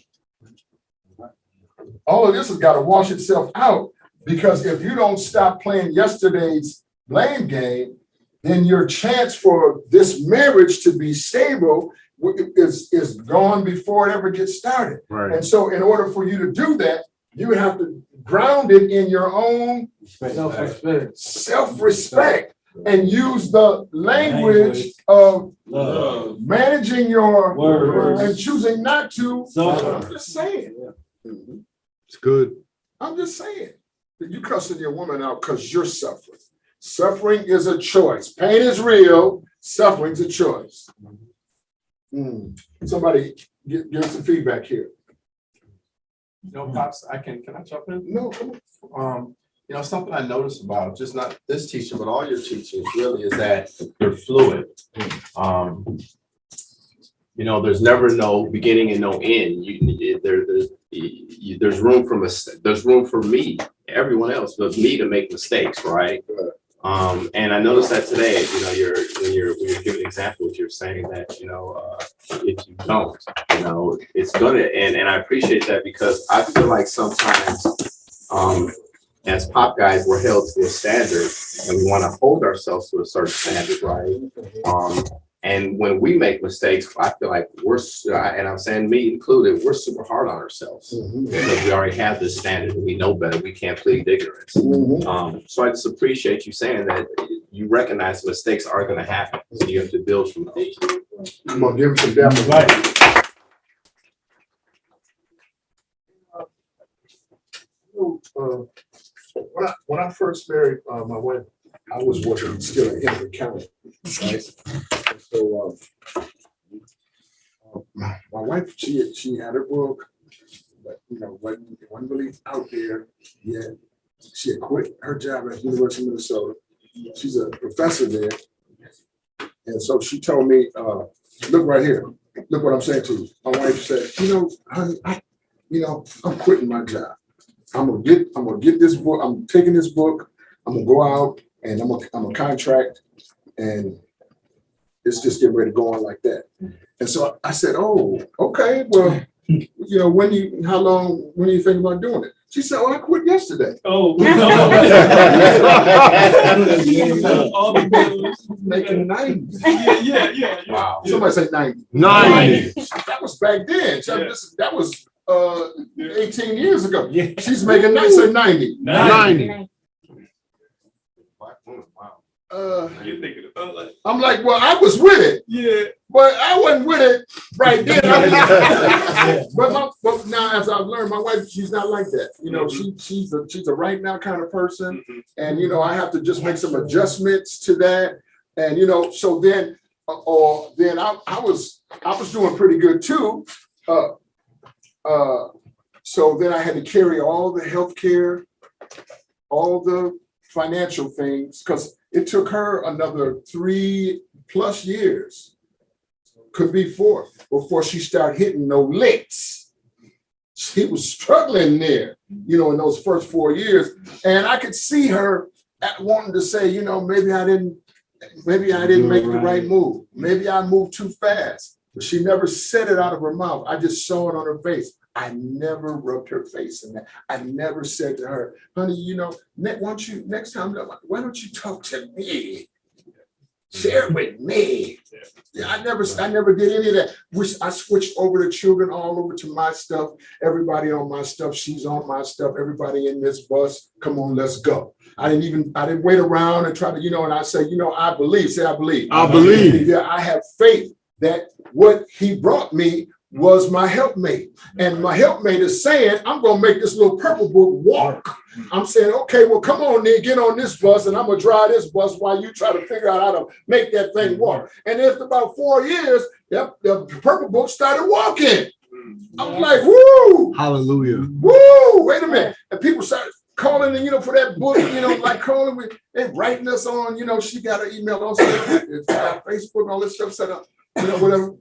All of this has got to wash itself out, because if you don't stop playing yesterday's blame game, then your chance for this marriage to be stable is gone before it ever gets started. Right. And so in order for you to do that, you would have to ground it in your own self-respect and use the language of managing your words and choosing not to. I'm just saying. It's good. I'm just saying that you cussing your woman out because you're suffering. Suffering is a choice. Pain is real. Suffering's a choice. Somebody give some feedback here. Pops, can I jump in? No, come on. Something I noticed about just not this teacher, but all your teachers really is that they're fluid. There's never no beginning and no end. There's room for me, everyone else, but me to make mistakes, right? And I noticed that today, when you're giving examples, you're saying that, if you don't, it's gonna end. And I appreciate that, because I feel like sometimes, As pop guys, we're held to a standard and we want to hold ourselves to a certain standard, right? And when we make mistakes, I feel like and I'm saying me included, we're super hard on ourselves because we already have this standard and we know better. We can't plead ignorance. So I just appreciate you saying that you recognize mistakes are going to happen. So you have to build from those. Come on, give him some depth. When I first married my wife, I was working still in Henry County. Right? So my wife, she had her book, but wasn't really out there yet. She had quit her job at the University of Minnesota. She's a professor there. And so she told me, look right here. Look what I'm saying to you. My wife said, honey, I'm quitting my job. I'm gonna get this book. I'm taking this book. I'm gonna go out and I'm a contract, and it's just getting ready to go on like that. And so I said, oh, okay. Well, when do you think about doing it? She said, oh, I quit yesterday. Oh, making 90. Yeah. Wow. Somebody say 90. 90. That was back then. So that was 18 years ago. Yeah. She's making 90. 90. Wow. I'm like, well, I was with it. Yeah. But I wasn't with it right then. But now, as I've learned, my wife, she's not like that. She's a right now kind of person. And, I have to just make some adjustments to that. And, so then I was doing pretty good too. So then I had to carry all the healthcare, all the financial things, because it took her another 3+ years, could be 4, before she started hitting no licks. She was struggling there, in those first 4 years. And I could see her wanting to say, maybe I didn't make the right move. Maybe I moved too fast. But she never said it out of her mouth. I just saw it on her face. I never rubbed her face in that. I never said to her, honey, next time, why don't you talk to me? Share it with me. Yeah, I never did any of that. I switched over the children all over to my stuff. Everybody on my stuff. She's on my stuff. Everybody in this bus. Come on, let's go. I didn't wait around and try to, and I say, I believe. Say, I believe. I believe. Yeah, I have faith that what he brought me was my helpmate. And my helpmate is saying, I'm going to make this little purple book walk. I'm saying, okay, well, come on, then get on this bus and I'm going to drive this bus while you try to figure out how to make that thing walk. And after about 4 years, the purple book started walking. I was like, woo! Hallelujah. Woo! Wait a minute. And people started calling, for that book, like calling me, they writing us on, she got an email also, it's got Facebook, all this stuff set up, whatever.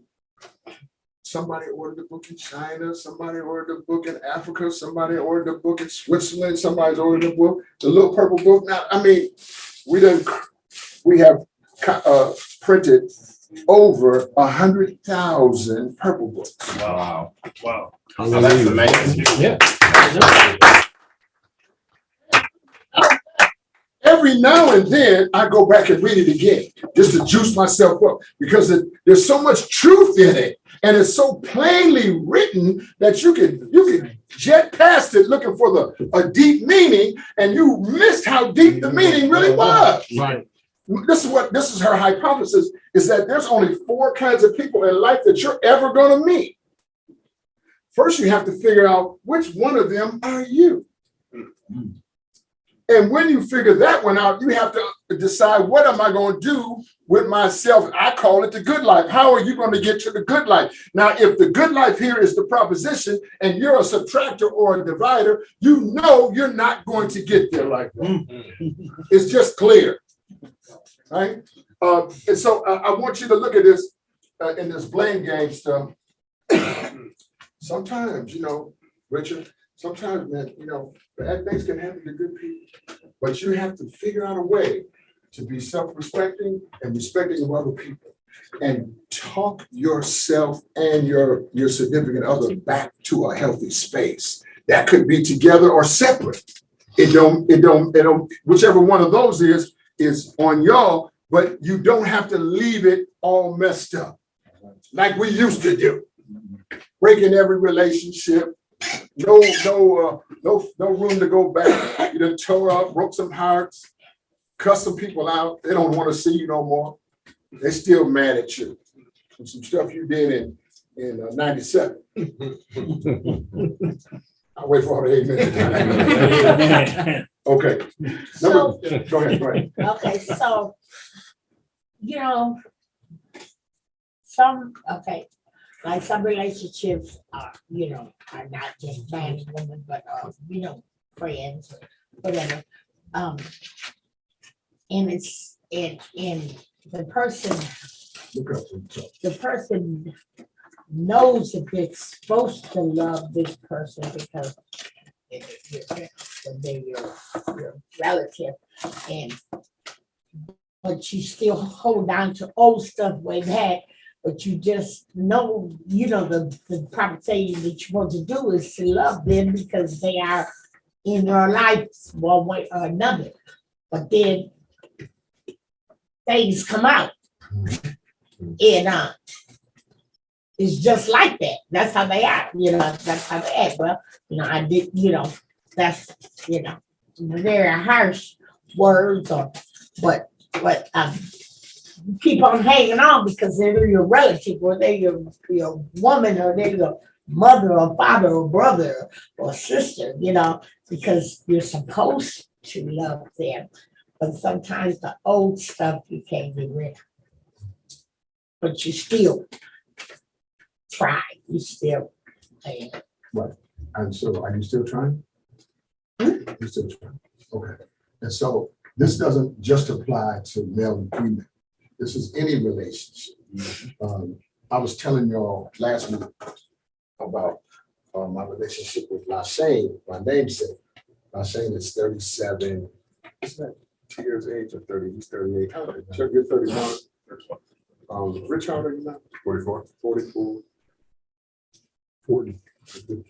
Somebody ordered the book in China. Somebody ordered the book in Africa. Somebody ordered the book in Switzerland. Somebody's ordered the book, the little purple book. Now, we have printed over 100,000 purple books. Wow. Oh, that's amazing. Yeah. Every now and then, I go back and read it again, just to juice myself up, because there's so much truth in it. And it's so plainly written that you could jet past it looking for a deep meaning, and you missed how deep the meaning really was. Right. This is her hypothesis, is that there's only 4 kinds of people in life that you're ever going to meet. First, you have to figure out which one of them are you. And when you figure that one out, you have to decide, what am I going to do with myself? I call it the good life. How are you going to get to the good life? Now, if the good life here is the proposition and you're a subtractor or a divider, you're not going to get there like that. It's just clear, right? And so I want you to look at this in this blame game stuff. Sometimes, Richard, sometimes, man, bad things can happen to good people, but you have to figure out a way to be self-respecting and respecting of other people, and talk yourself and your significant other back to a healthy space. That could be together or separate. It don't, whichever one of those is on y'all, but you don't have to leave it all messed up like we used to do. Breaking every relationship, no room to go back. You done tore up, broke some hearts, cuss some people out. They don't want to see you no more. They're still mad at you. And some stuff you did in 97. I'll wait for all the amen. Okay. So- Go ahead. Okay, so, like some relationships are not just man and woman, but friends, whatever. And it's in the person knows that they're supposed to love this person because they're your relative, but you still hold on to old stuff way back. But you just know, the proper thing that you want to do is to love them because they are in your life one way or another. But then things come out, and it's just like that. That's how they are. That's how they act. Well, I did. That's very harsh words, but you keep on hanging on because they're your relative, or they're your woman, or they're your mother or father or brother or sister, because you're supposed to love them. But sometimes the old stuff you can't get rid of. But you still try. You still Right. And so are you still trying? You're still trying. Okay. And so this doesn't just apply to male and female. This is any relationship. I was telling y'all last week about my relationship with LaShane, my namesake. LaShane is 37. Isn't that 2 years age or 30? He's 38. Chuck, you're 31. Rich, how old are you now? 44. 44. 40.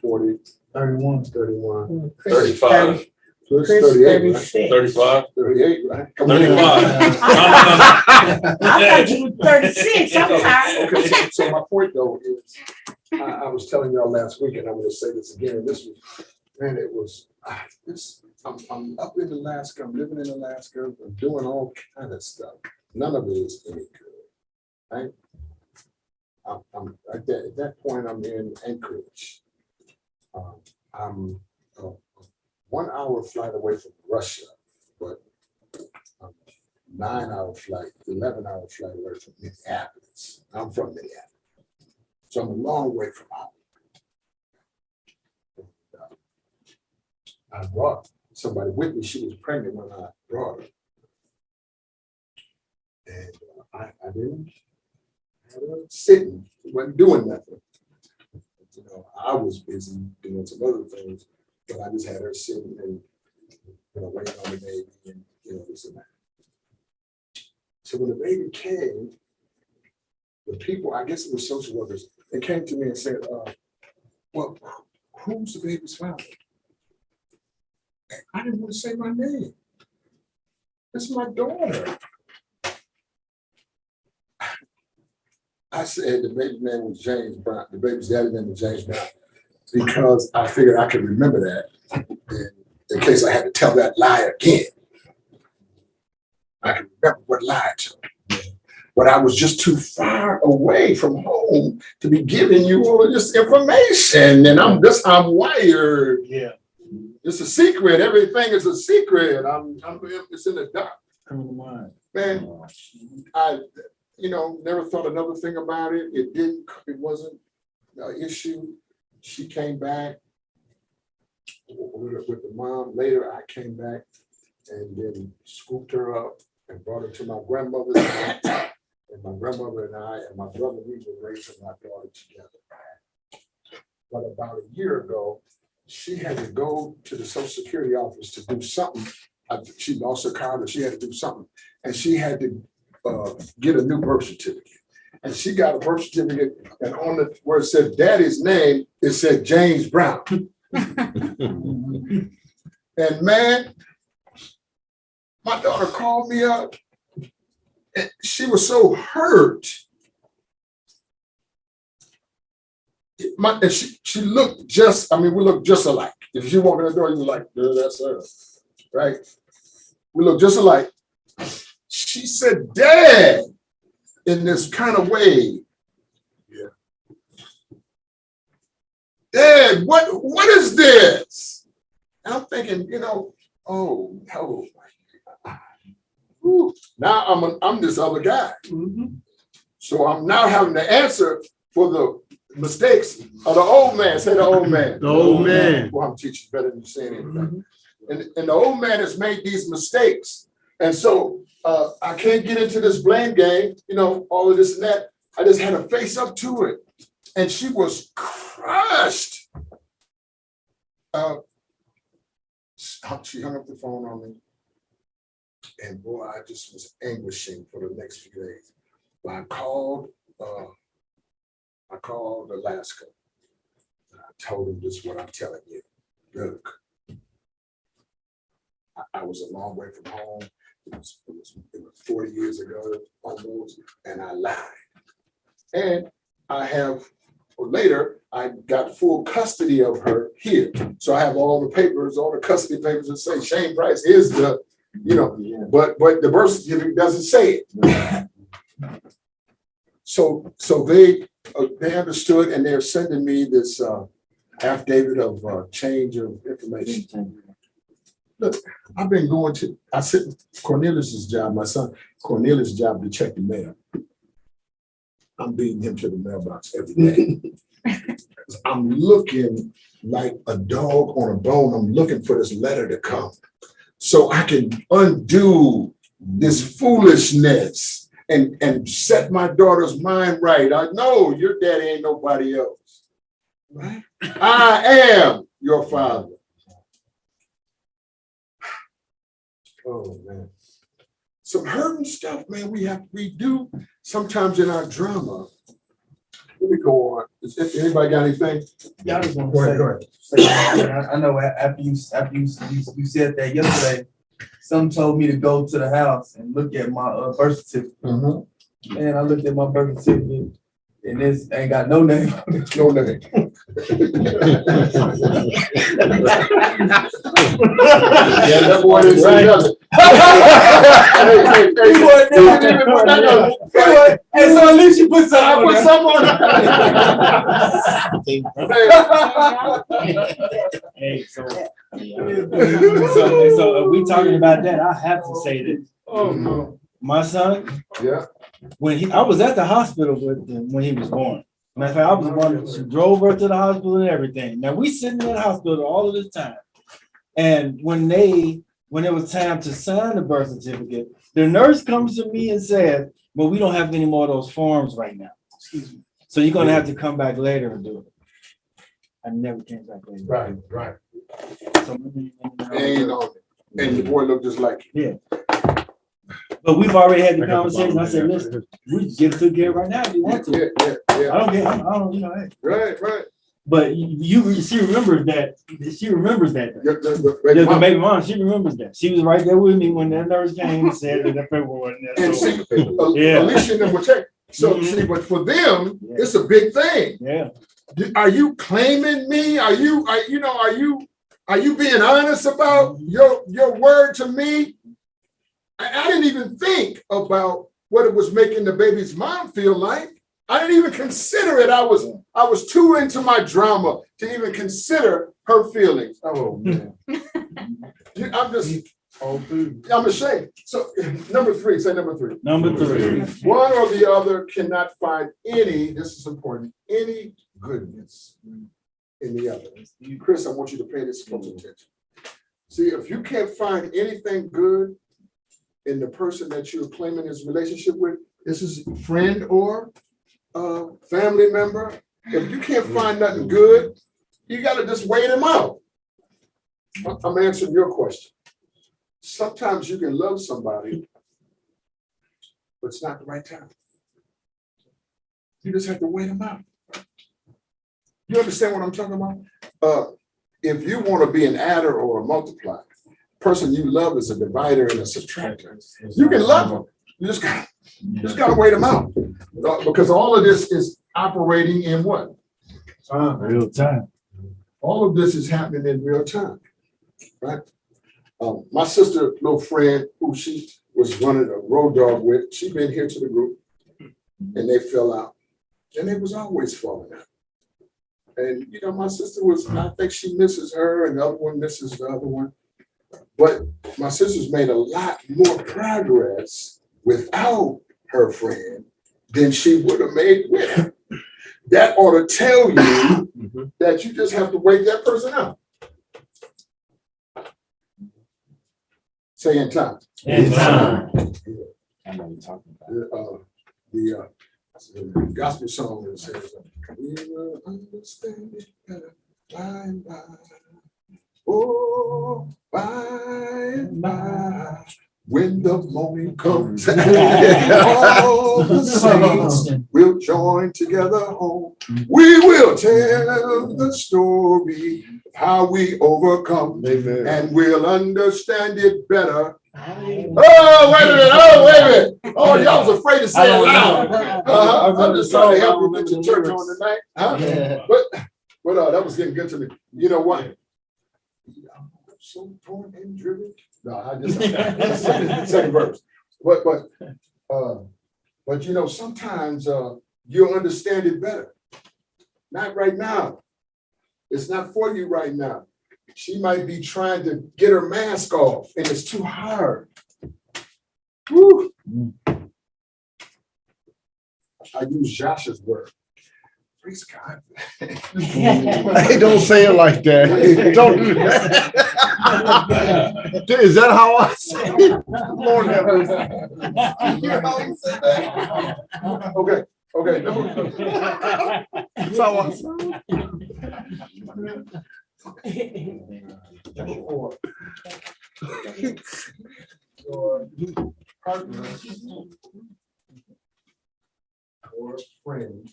40. 31. 31. 35. Chris 38, 35. 38, right? 35. I thought you were 36. I'm sorry. Okay, so my point though is, I was telling y'all last week, and I'm going to say this again. And this was, I'm up in Alaska. I'm living in Alaska. I'm doing all kind of stuff. None of it is any good, right? I'm at that point. I'm in Anchorage. I'm 1 hour flight away from Russia, but 9-hour flight, 11-hour flight away from Minneapolis. I'm from Minneapolis, so I'm a long way from home. I brought somebody with me. She was pregnant when I brought her, and I didn't have her sitting, wasn't doing nothing. I was busy doing some other things, but I just had her sitting and waiting on the baby and this and that. So when the baby came, the people, I guess it was social workers, they came to me and said, well, who's the baby's father? I didn't want to say my name. It's my daughter. I said the baby's name was James Brown. The baby's daddy's name was James Brown, because I figured I could remember that in case I had to tell that lie again. I can remember what lie I told. But I was just too far away from home to be giving you all of this information. And I'm wired. Yeah. It's a secret. Everything is a secret. It's in the dark. Man, I never thought another thing about it. It wasn't an issue. She came back with the mom. Later, I came back and then scooped her up and brought her to my grandmother's house. And my grandmother and I and my brother, we were raising my daughter together. But about a year ago, she had to go to the Social Security office to do something. She lost her car, but she had to do something. And she had to get a new birth certificate. And she got a birth certificate, and on where it said daddy's name, it said James Brown. And man, my daughter called me up and she was so hurt. And she looked just, I mean, we look just alike. If she walked in the door, you were like, "Girl, that's her," right? We look just alike. She said, "Dad," in this kind of way. Yeah. "Dad, what is this?" And I'm thinking, oh no. Whew. Now I'm this other guy. So I'm now having to answer for the mistakes of the old man. Say the old man. The old man. Well, I'm teaching better than you saying anything. And the old man has made these mistakes. And so I can't get into this blame game, all of this and that. I just had to face up to it. And she was crushed. She hung up the phone on me. And boy, I just was anguishing for the next few days. But I called Alaska. And I told him just what I'm telling you. Look, I was a long way from home. It was 40 years ago, almost, and I lied. And later, I got full custody of her here. So I have all the papers, all the custody papers that say Shane Price is the, but the birth certificate doesn't say it. So they understood, and they're sending me this affidavit of change of information. Look, I've been I sit Cornelius's job, my son Cornelius' job to check the mail. I'm beating him to the mailbox every day. I'm looking like a dog on a bone. I'm looking for this letter to come so I can undo this foolishness and set my daughter's mind right. I know your daddy ain't nobody else. Right? I am your father. Oh man. Some hurting stuff, man, we do sometimes in our drama. Let me go on. Anybody got anything? Yeah, I just want Go ahead, to say, I know after you said that yesterday, some told me to go to the house and look at my birth certificate. Man, I looked at my birth certificate and this ain't got no name. No name. Yeah, that boy didn't say nothing. Hey, so at least you put something. I put something on. Hey, so if we talking about that, I have to say that. Oh no. My son, Yeah. I was at the hospital with him when he was born. Matter of fact, I was the one who drove her to the hospital and everything. Now we sitting in the hospital all of this time. And when it was time to sign the birth certificate, the nurse comes to me and says, "Well, we don't have any more of those forms right now. Excuse me. So you're gonna have to come back later and do it." I never came back later. Right. So, and your boy looked just like you. Yeah. But we've already had the conversation. I said, "Listen, we can get it took care of right now if you want to." Yeah. I don't care. I don't, hey. Right. But she remembers that. She remembers that. The baby mom, she remembers that. She was right there with me when that nurse came and said that paperwork wasn't there. And so, see, Alicia and them will check. So see, but for them, it's a big thing. Yeah. Are you claiming me? Are you being honest about your word to me? I didn't even think about what it was making the baby's mom feel like. I didn't even consider it. I was too into my drama to even consider her feelings. Oh man. I'm ashamed. So number three, say number three. Number three. One or the other cannot find any, this is important, any goodness in the other. Chris, I want you to pay this close attention. See, if you can't find anything good in the person that you're claiming this relationship with, this is a friend or a family member, if you can't find nothing good, you got to just wait them out. I'm answering your question. Sometimes you can love somebody, but it's not the right time. You just have to wait them out. You understand what I'm talking about? If you want to be an adder or a multiplier, person you love is a divider and a subtractor. You can love them. You just gotta wait them out. Because all of this is operating in what? Real time. All of this is happening in real time, right? My sister, little friend, who she was running a road dog with, she been here to the group, and they fell out, and they was always falling out. And you know, my sister was, I think she misses her, and the other one misses the other one. But my sister's made a lot more progress without her friend than she would have made with her. That ought to tell you that you just have to wait that person out. Say in time. In time. I know you're talking about. The gospel song that says, "We will understand it better by and by. Oh, by and by, when the moment comes, all the saints will join together home. We will tell the story of how we overcome, and we'll understand it better." Oh, wait a minute. Oh, wait a minute. Oh, y'all was afraid to say it loud. I'm just trying to help you get your church on tonight. Huh? Yeah. But that was getting good to me. You know what? I'm so torn and driven. No, I just second verse. But you know, sometimes you'll understand it better. Not right now. It's not for you right now. She might be trying to get her mask off, and it's too hard. Woo. I use Josh's word. Praise God. Hey, don't say it like that. Don't do that. Is that how I say it? Lord have mercy. You hear how he said that? Okay. That's how I say Your partner or friend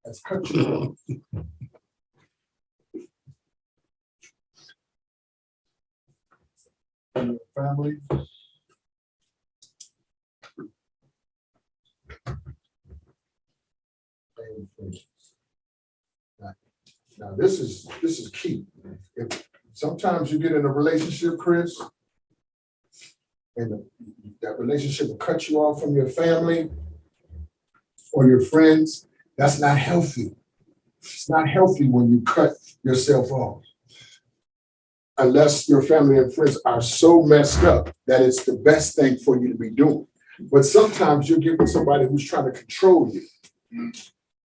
has cut you off. In your family. And friends. Now this is key. If sometimes you get in a relationship, Chris, and that relationship will cut you off from your family or your friends. That's not healthy. It's not healthy when you cut yourself off. Unless your family and friends are so messed up that it's the best thing for you to be doing. But sometimes you're giving somebody who's trying to control you.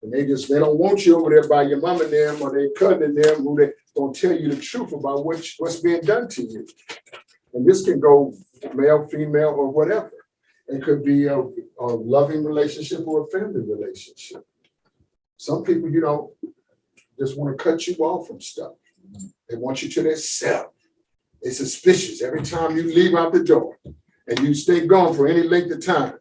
And they don't want you over there by your mom and them or their cousin and them who they don't tell you the truth about what's being done to you. And this can go male, female, or whatever. It could be a loving relationship or a family relationship. Some people, just want to cut you off from stuff. They want you to themselves. They're suspicious every time you leave out the door and you stay gone for any length of time.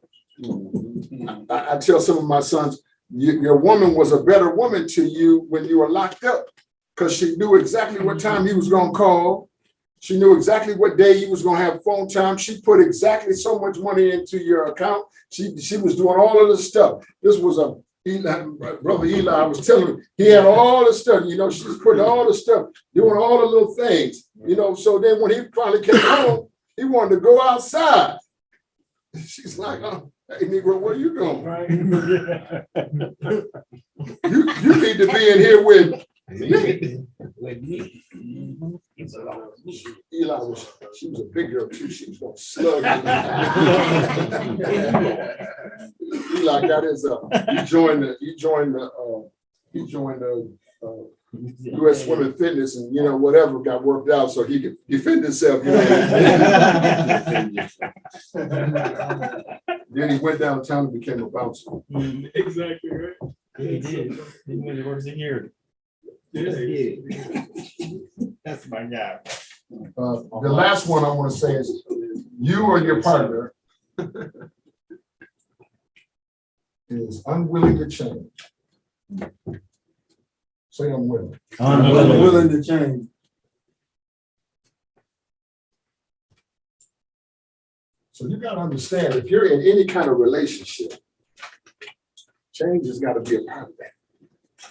I tell some of my sons, your woman was a better woman to you when you were locked up because she knew exactly what time he was going to call. She knew exactly what day you was going to have phone time. She put exactly so much money into your account. She was doing all of this stuff. This was Brother Eli, I was telling him, he had all the stuff, she was putting all the stuff, doing all the little things, so then when he finally came home, he wanted to go outside. She's like, oh, hey, Negro, where you going? Right. you need to be in here with me. Eli she was a big girl too. She was gonna slug me. Eli got his he joined the U.S. Women Fitness and whatever got worked out so he could defend himself. Then he went downtown and became a bouncer. Exactly right. He did. He went to work security. That's my guy. The last one I want to say is you or your partner is unwilling to change. Say I'm willing. Unwilling. Willing to change. So you gotta understand, if you're in any kind of relationship, change has gotta be a part of that.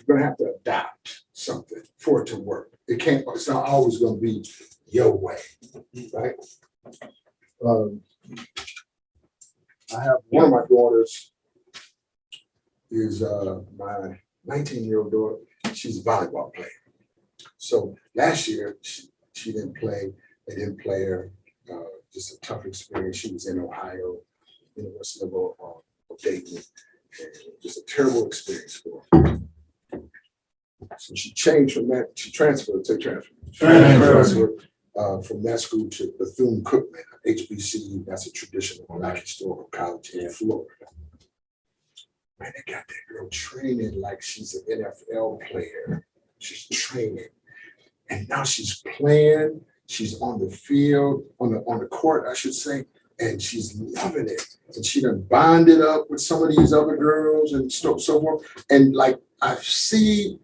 You're gonna have to adopt something for it to work. It's not always gonna be your way, right? I have one of my daughters is my 19-year-old daughter. She's a volleyball player. So last year she didn't play. They didn't play her. Just a tough experience. She was in Ohio, University of Dayton, and just a terrible experience for her. So she changed from that. She transferred from that school to Bethune-Cookman, HBCU. That's a traditional Black historical college in Florida. Man, they got that girl training like she's an NFL player. She's training, and now she's playing. She's on the field, on the court, I should say, and she's loving it. And she done bonded up with some of these other girls and so forth. And like I see.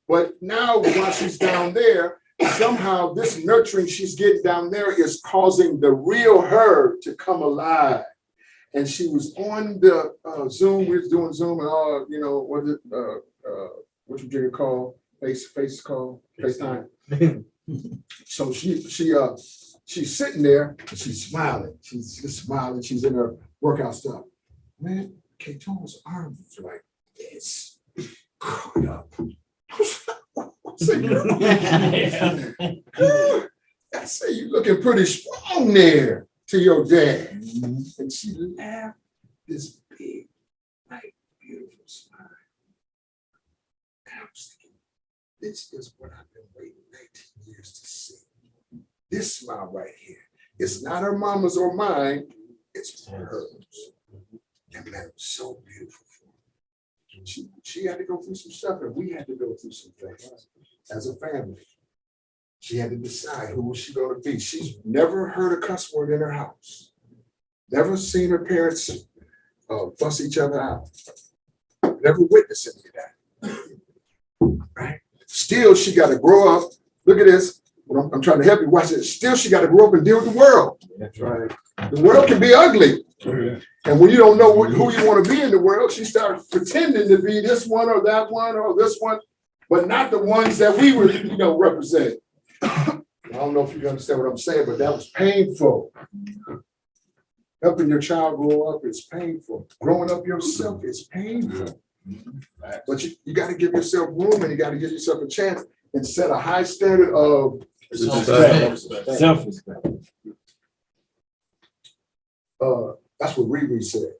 But now while she's down there, somehow this nurturing she's getting down there is causing the real her to come alive. And she was on the Zoom, we was doing Zoom and all, what you drink call? Face call, FaceTime. So she's sitting there and she's smiling. She's just smiling. She's in her workout stuff. Man, Kato's arms was like this, caught up. I say you looking pretty strong there to your dad. And she laughed this big, bright, beautiful smile. And I was thinking, this is what I've been waiting 19 years to see. This smile right here. It's not her mama's or mine, it's hers. And that was so beautiful for her. She had to go through some stuff, and we had to go through some things as a family. She had to decide who was she going to be. She's never heard a cuss word in her house. Never seen her parents fuss each other out. Never witnessed any of that. Right? Still, she got to grow up. Look at this. I'm trying to help you watch it. Still, she got to grow up and deal with the world. That's right. The world can be ugly. And when you don't know who you want to be in the world, she starts pretending to be this one or that one or this one, but not the ones that we were, represent. I don't know if you understand what I'm saying, but that was painful. Helping your child grow up is painful. Growing up yourself is painful. But you got to give yourself room and you got to give yourself a chance and set a high standard of Self-respect. That's what Riri said.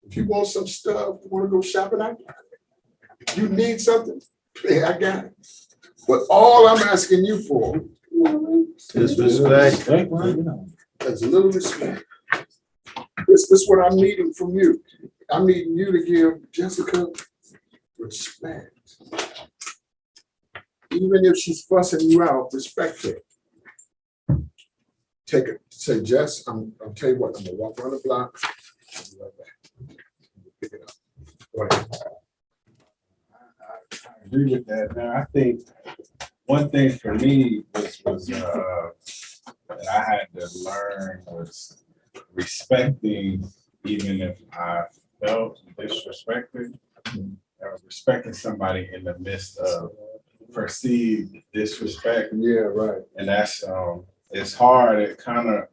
If you want some stuff, you want to go shopping, I got it. If you need something, I got it. But all I'm asking you for is respect. That's a little respect. This is what I'm needing from you. I'm needing you to give Jessica respect. Even if she's fussing you out, respect her. Take it. Say, Jess, I'll tell you what, I'm gonna walk around the block. I'll be right back. Pick it up. Go ahead. I agree with that. Now, I think one thing for me was that I had to learn was respecting, even if I felt disrespected, respecting somebody in the midst of perceived disrespect. Yeah, right. And that's it's hard. It kind of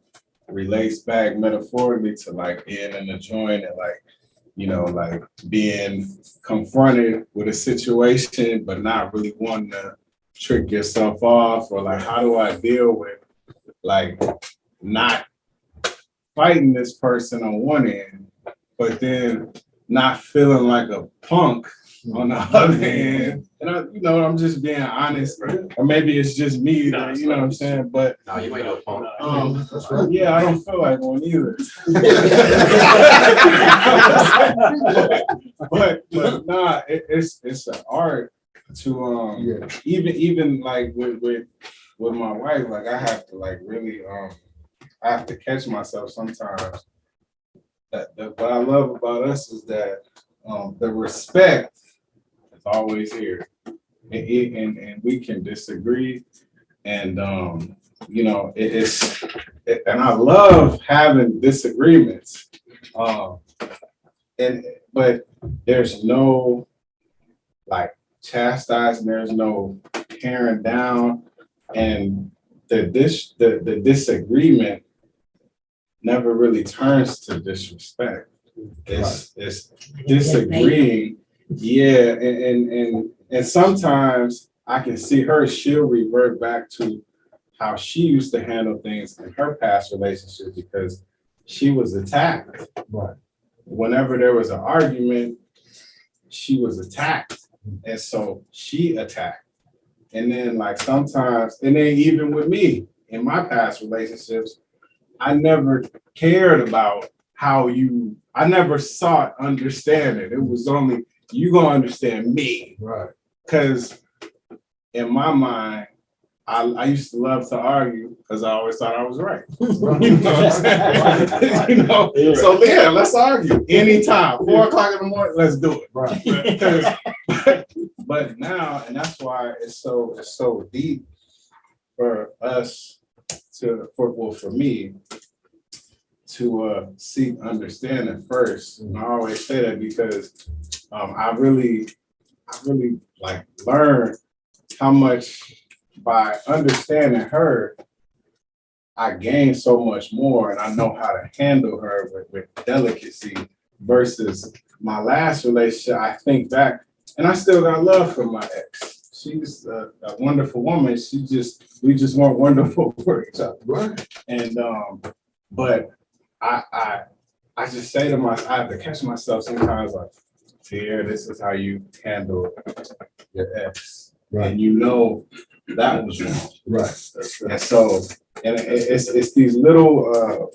relates back metaphorically to like being in the joint and like being confronted with a situation, but not really wanting to trick yourself off, or like, how do I deal with like not fighting this person on one end, but then not feeling like a punk on the other end. And I'm just being honest, or maybe it's just me, you know what I'm saying? But No, you ain't no punk. yeah, I don't feel like one either. but nah, it's an art to even like with my wife, like I have to like really I have to catch myself sometimes. What I love about us is that the respect is always here, and we can disagree, and you know and I love having disagreements, but there's no like chastising, there's no tearing down, and the disagreement never really turns to disrespect. It's disagreeing, yeah, and sometimes I can see her, she'll revert back to how she used to handle things in her past relationship because she was attacked. Right. Whenever there was an argument, she was attacked. And so she attacked. And then like sometimes, and then even with me in my past relationships, I never cared about I never sought understanding. It was only, you gonna understand me. Right. Because in my mind, I used to love to argue because I always thought I was right. You know what I'm saying? You know? So yeah, let's argue anytime. 4 o'clock in the morning, let's do it. Right. But now, and that's why it's so deep for us for me to seek understanding first. And I always say that because I really like learned how much by understanding her, I gained so much more, and I know how to handle her with delicacy versus my last relationship. I think back, and I still got love for my ex. She's a wonderful woman. We just weren't wonderful for each other. Right. And but I just say to myself, I have to catch myself sometimes like, Pierre, this is how you handle your ex. Right. And you know that was wrong. Right. And so, and it's these little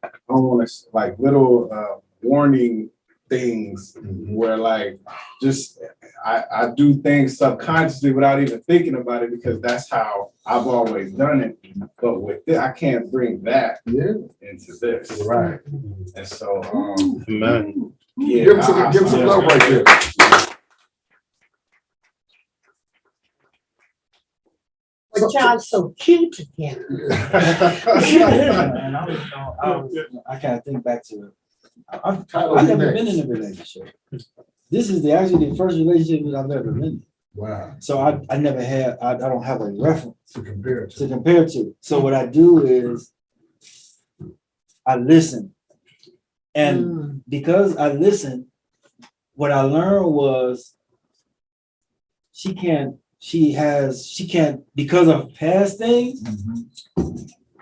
I don't want to like little warning things where like just I do things subconsciously without even thinking about it because that's how I've always done it. But with this, I can't bring that into this. Right. And so Man. yeah, Give him some love right there. But y'all so cute together. And I kind of think back to, I've never been in a relationship. This is actually the first relationship that I've ever been in. Wow. So I never had, I don't have a reference To compare to. to compare to. So what I do is I listen. And because I listen, what I learned was she can't, because of past things,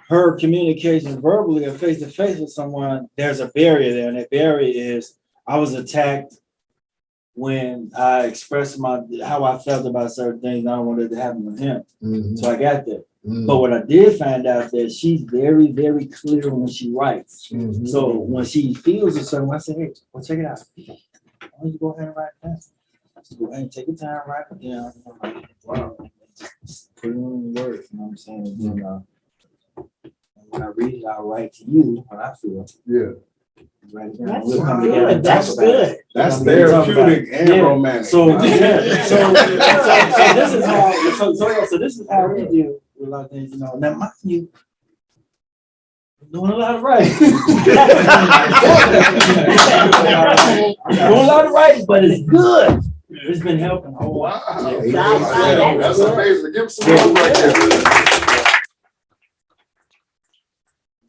her communication verbally or face to face with someone, there's a barrier there. And that barrier is I was attacked when I expressed how I felt about certain things. And I don't want it to happen with him. So I got that. But what I did find out that she's very, very clear when she writes. So when she feels a certain way, I say, hey, well, check it out. Why don't you go ahead and write that? Just go ahead and take your time, write it down. Wow. Just put it in words, you know what I'm saying? And then, when I read it, I'll write to you what I feel. Yeah. Write it down. That's We'll come together good. and That's talk about good. it. That's therapeutic and romantic. So this is how so this is how we deal with a lot of things, you know. Now mind you, I'm doing a lot of writing. Doing a lot of writing, but it's good. It's been helping a whole lot. Wow. That's amazing. Give him some love right there.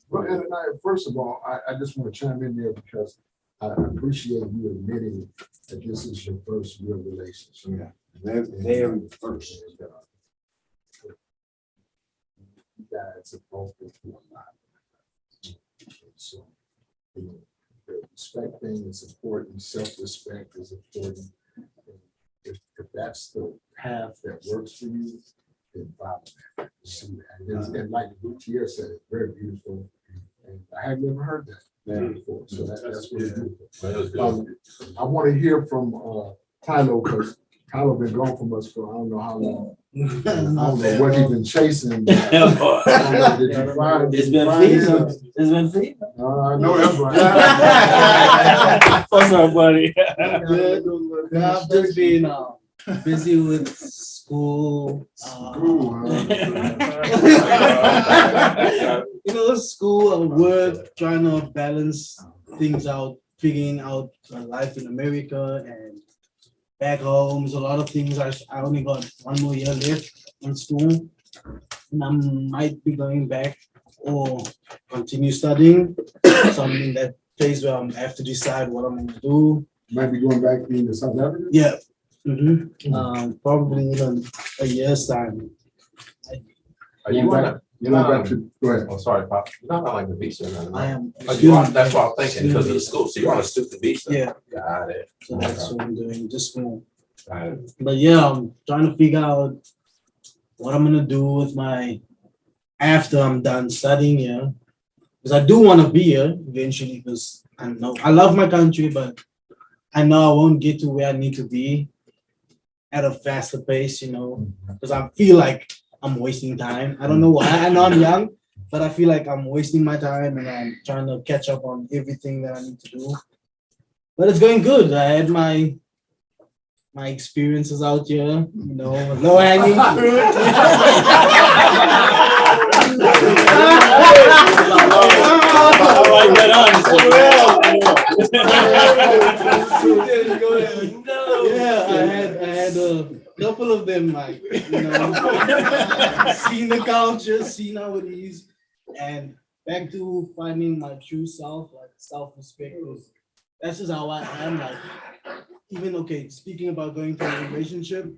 Well, and first of all, I just want to chime in there because I appreciate you admitting that this is your first real relationship. Yeah, that's very first. You guys have both been through a lot. So, you know, the respect thing is important, self-respect is important. If that's the path that works for you, then follow that. See that. And like Gutierrez said, it's very beautiful. And I have never heard that before. So that's really beautiful. I want to hear from Tyler because Kylo been gone from us for I don't know how long. I don't know what he's been chasing. Did you find- did It's you been find him? feeding. It's been feeding. I know that's right. What's up, buddy? Good. I've just been busy with school. School, You know, school, work, trying to balance things out, figuring out life in America and back home. There's a lot of things. I only got 1 more year left in school, and I might be going back or continue studying. So I'm in that phase where I have to decide what I'm going to do. Might be going back into South Africa? Yeah. Probably in a year's time. You know, back to, go ahead. Oh, sorry, Pop. You're not on like the visa or nothing, I right? am. Oh, you are? That's what I'm thinking, because of the school. So you're on a student visa. Yeah. Got it. So that's what I'm doing, just school. Got it. But yeah, I'm trying to figure out what I'm gonna do with my after I'm done studying here. Because I do want to be here eventually, because I know I love my country, but I know I won't get to where I need to be at a faster pace, you know, because I feel like I'm wasting time. I don't know why. I know I'm young, but I feel like I'm wasting my time and I'm trying to catch up on everything that I need to do. But it's going good. I had my experiences out here, you know, low hanging fruit. Yeah, I had a couple of them, like, you know, seen the culture, seen how it is, and back to finding my true self, like self-respect. That's just how I am, like, even, okay, speaking about going to a relationship,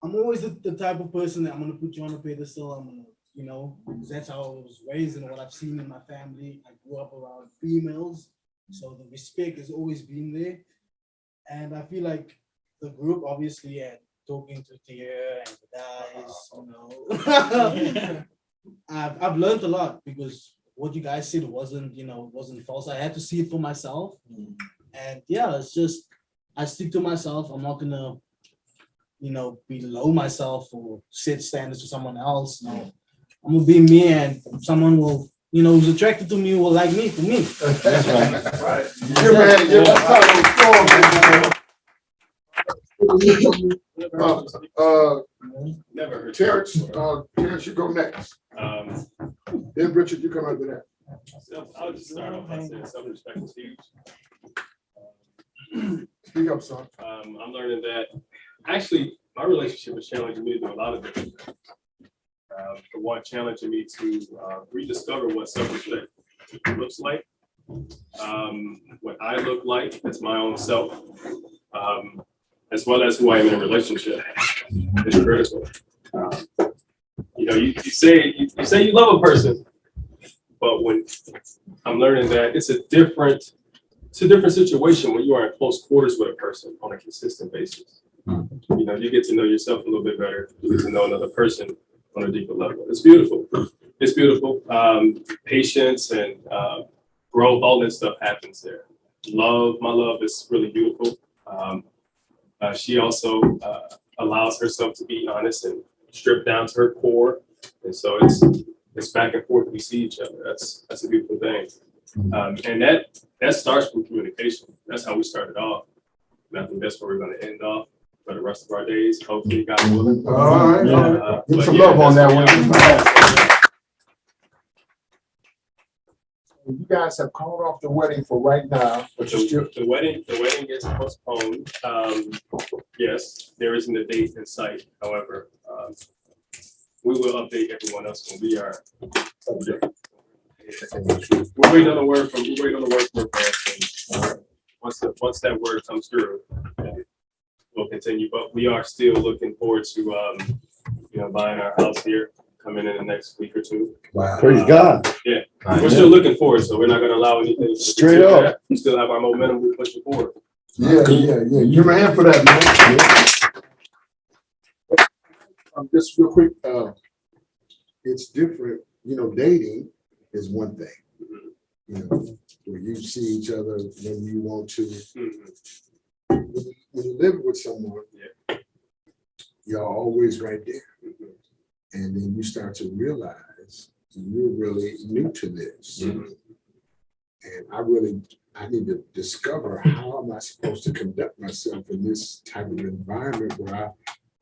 I'm always the type of person that I'm gonna put you on a pedestal. I'm gonna, you know, because that's how I was raised and what I've seen in my family. I grew up around females, so the respect has always been there. And I feel like the group, obviously, and talking to Tia and the guys, you know, I've learned a lot, because what you guys said wasn't, you know, wasn't false. I had to see it for myself. And yeah, it's just, I stick to myself. I'm not gonna, you know, below myself or set standards to someone else. No, I'm gonna be me, and someone will, you know, who's attracted to me will like me for me. That's right. Right. Give man, give us Never heard. Terrence, you go next. Then Richard, you come after that. So I'll just start off by saying self-respect is huge. Speak up, son. I'm learning that actually my relationship is challenging me to do a lot of different things. For one, challenging me to rediscover what self-respect looks like, what I look like as my own self, as well as who I am in a relationship. It's critical. You know, you say you love a person, but when I'm learning that it's a different situation when you are in close quarters with a person on a consistent basis. You know, you get to know yourself a little bit better. You get to know another person on a deeper level. It's beautiful. It's beautiful. Patience and growth, all this stuff happens there. My love is really beautiful. She also allows herself to be honest and stripped down to her core. And so it's back and forth. We see each other. That's a beautiful thing. And that starts from communication. That's how we started off. And I think that's where we're going to end off for the rest of our days. Hopefully, God willing. All right. Give some love on that one. You guys have called off the wedding for right now, but the wedding gets postponed. Yes, there isn't a date in sight. However, we will update everyone else when we are. We're waiting on the word from her parents, and once that word comes through, we'll continue. But we are still looking forward to buying our house here, coming in the next week or two. Wow. Praise God. Yeah, we're still looking forward, so we're not going to allow anything to straight up. We still have our momentum. We're pushing forward. Yeah. Give me a hand for that, man. Just real quick, it's different. You know, dating is one thing. You know, where you see each other when you want to. When you live with someone, you're always right there. And then you start to realize you're really new to this. And I need to discover how am I supposed to conduct myself in this type of environment where I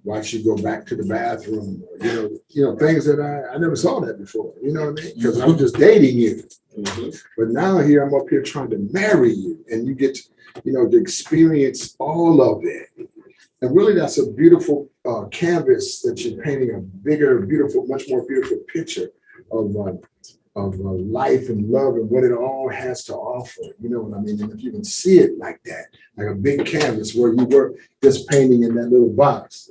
watch you go back to the bathroom, or, things that I never saw that before, you know what I mean? Because I'm just dating you. But now here I'm up here trying to marry you, and you get, to experience all of it. And really, that's a beautiful canvas that you're painting, a bigger, beautiful, much more beautiful picture of life and love and what it all has to offer. You know what I mean? And if you can see it like that, like a big canvas where you were just painting in that little box.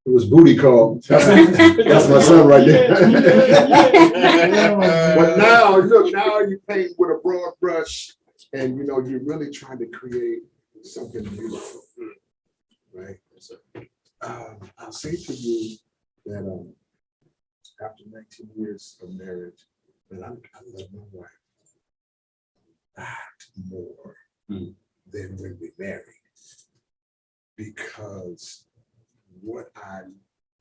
It was booty call. That's my son right there. But now, look, now you paint with a broad brush, and you're really trying to create something beautiful, right? I'll say to you that after 19 years of marriage, that I love my wife a lot more than when we married, because what I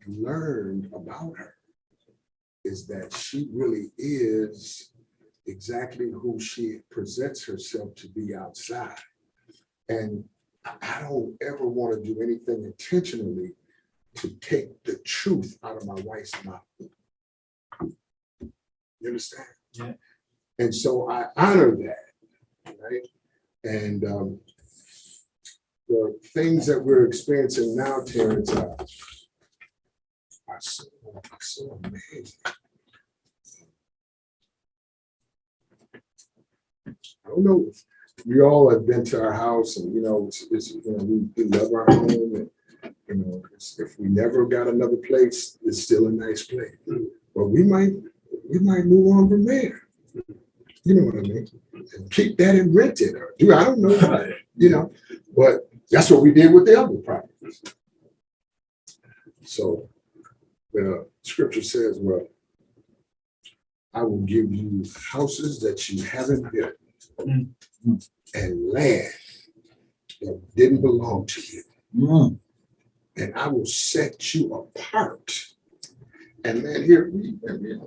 learned about her is that she really is exactly who she presents herself to be outside. And I don't ever want to do anything intentionally to take the truth out of my wife's mouth. You understand? Yeah. And so I honor that, right? And the things that we're experiencing now, Terrence, are so amazing. I don't know if we all have been to our house, and we love our home, and if we never got another place, it's still a nice place. But we might move on from there. You know what I mean? And keep that and rent it, or do I don't know, but that's what we did with the other properties. So the scripture says, well, I will give you houses that you haven't built and land that didn't belong to you. And I will set you apart. And man, here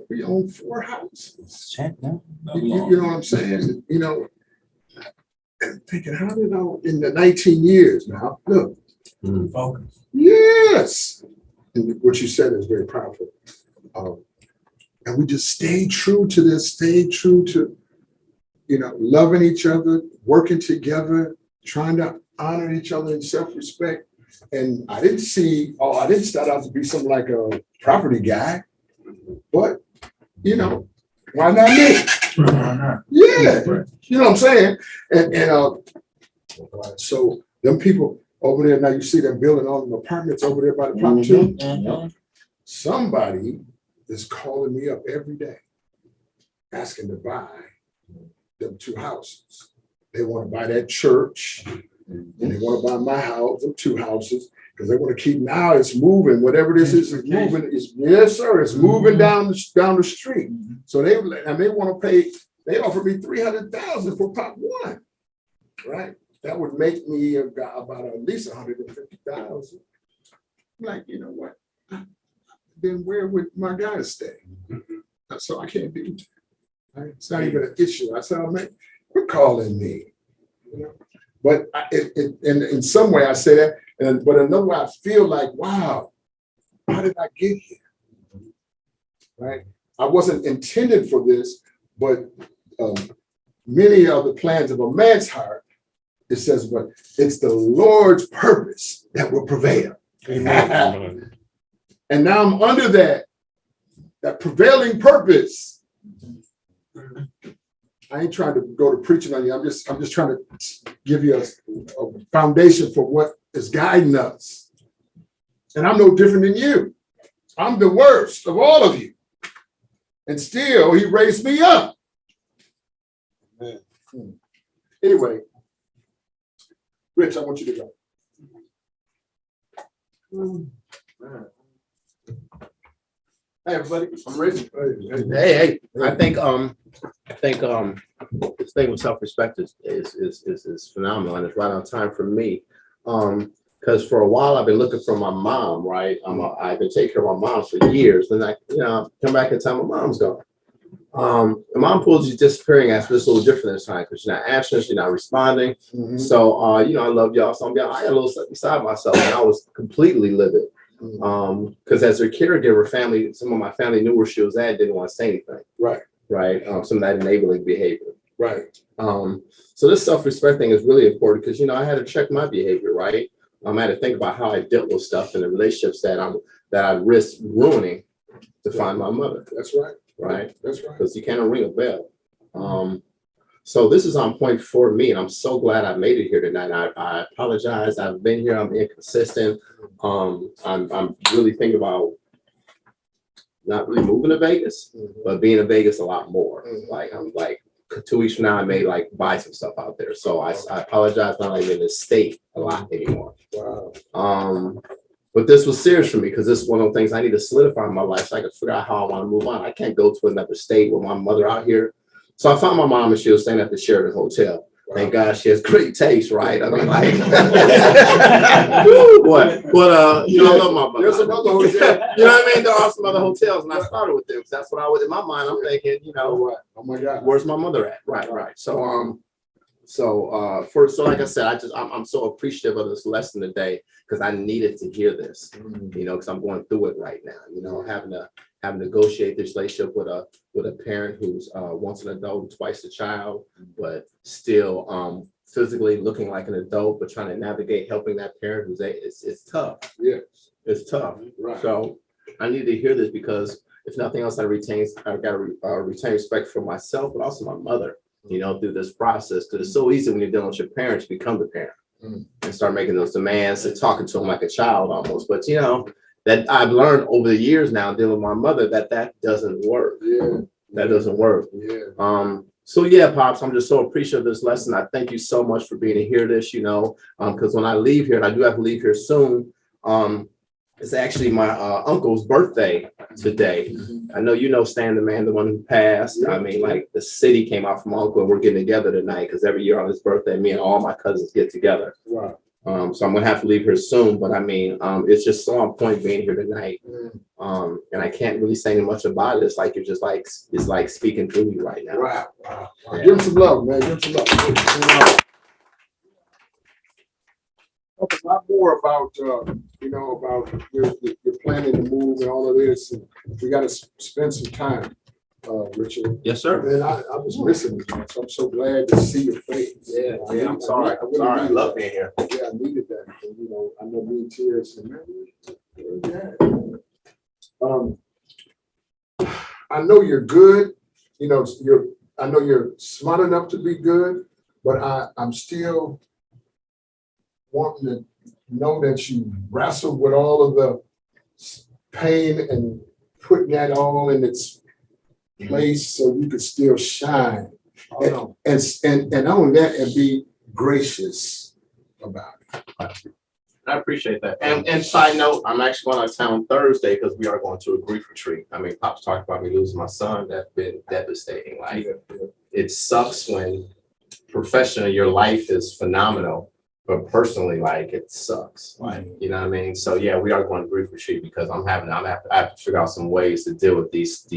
we own 4 houses. You know what I'm saying? And thinking, how did I, in the 19 years now, look. Focus. Yes. And what you said is very powerful. And we just stayed true to this, stayed true to, loving each other, working together, trying to honor each other in self-respect. And I didn't start out to be some like a property guy, but why not me? Why not? Yeah, you know what I'm saying? And so them people over there, now you see them building all them apartments over there by the Prop 2. Somebody is calling me up every day, asking to buy them 2 houses. They want to buy that church, and they want to buy my house, them 2 houses, because they want to keep, now it's moving, whatever this is moving, yes, sir, it's moving down the street. So they want to pay, they offered me $300,000 for Prop 1, right? That would make me about at least $150,000. Like, you know what? Then where would my guys stay? So I can't do that. Right? It's not even an issue. I said, oh, man, quit calling me. But in some way I say that, but another way I feel like, wow, how did I get here? Right? I wasn't intended for this, but many of the plans of a man's heart, it says, but it's the Lord's purpose that will prevail. Amen. And now I'm under that prevailing purpose. I ain't trying to go to preaching on you. I'm just trying to give you a foundation for what is guiding us. And I'm no different than you. I'm the worst of all of you. And still, he raised me up. Anyway, Rich, I want you to go. Hey, everybody, I'm Rich. Hey, I think this thing with self-respect is phenomenal, and it's right on time for me. Because Because for a while I've been looking for my mom, right? I've been taking care of my mom for years. Then I, come back and tell my mom's gone. And mom pulls you disappearing after this a little different this time because she's not answering, she's not responding. So I love y'all. So I got a little stuck beside myself and I was completely livid. Because as her caregiver, family, some of my family knew where she was at, didn't want to say anything. Right. Some of that enabling behavior. So this self-respect thing is really important because I had to check my behavior, right? I had to think about how I dealt with stuff in the relationships that I risked ruining to find my mother. That's right. Right. That's right. Because you can't ring a bell. So this is on point for me, and I'm so glad I made it here tonight. I apologize. I've been here. I'm inconsistent. I'm really thinking about not really moving to Vegas, but being in Vegas a lot more. I'm 2 weeks from now, I may buy some stuff out there. So I apologize. Not even in this state a lot anymore. Wow. But this was serious for me because this is one of the things I need to solidify in my life so I can figure out how I want to move on. I can't go to another state with my mother out here. So I found my mom and she was staying at the Sheraton Hotel. Thank God she has great taste, right? I mean, I love my mother. There's some other hotels. You know what I mean? There are some other hotels, and I started with them. That's what I was in my mind. I'm thinking, Oh my God. where's my mother at? Right. So like I said, I'm so appreciative of this lesson today because I needed to hear this, because I'm going through it right now, having to negotiate this relationship with a parent who's once an adult and twice a child, but still physically looking like an adult, but trying to navigate helping that parent who's it's tough. Yeah. It's tough. Right. So I need to hear this because if nothing else, I got to retain respect for myself, but also my mother, through this process. Because it's so easy when you're dealing with your parents, you become the parent and start making those demands and talking to them like a child almost. But that I've learned over the years now dealing with my mother that doesn't work. Yeah. That doesn't work. Yeah. So yeah, Pops, I'm just so appreciative of this lesson. I thank you so much for being here this, because when I leave here, and I do have to leave here soon, it's actually my uncle's birthday today. I know Stan the man, the one who passed. I mean, the city came out from my uncle and we're getting together tonight because every year on his birthday, me and all my cousins get together. Wow. So I'm gonna have to leave here soon, but I mean, it's just so on point being here tonight. And I can't really say much about it. It's like you're just it's like speaking through me right now. Wow. Yeah. Give him some love, man. Give him some love. Talk a lot more about about your planning to move and all of this, and we got to spend some time, Richard. Yes, sir. And I was missing it, man, so I'm so glad to see your face. Yeah, I'm sorry. I love being here. Yeah, I needed that. And, I know me and Tia said, man, I know you're good. I know you're smart enough to be good, but I'm still wanting to know that you wrestled with all of the pain and putting that all in its place so you could still shine. And not only that, and be gracious about it. I appreciate that. And side note, I'm actually going out of town Thursday because we are going to a grief retreat. I mean, Pop's talked about me losing my son. That's been devastating. It sucks when professionally your life is phenomenal, but personally, it sucks. You know what I mean? So yeah, we are going to grief retreat because I have to figure out some ways to deal with these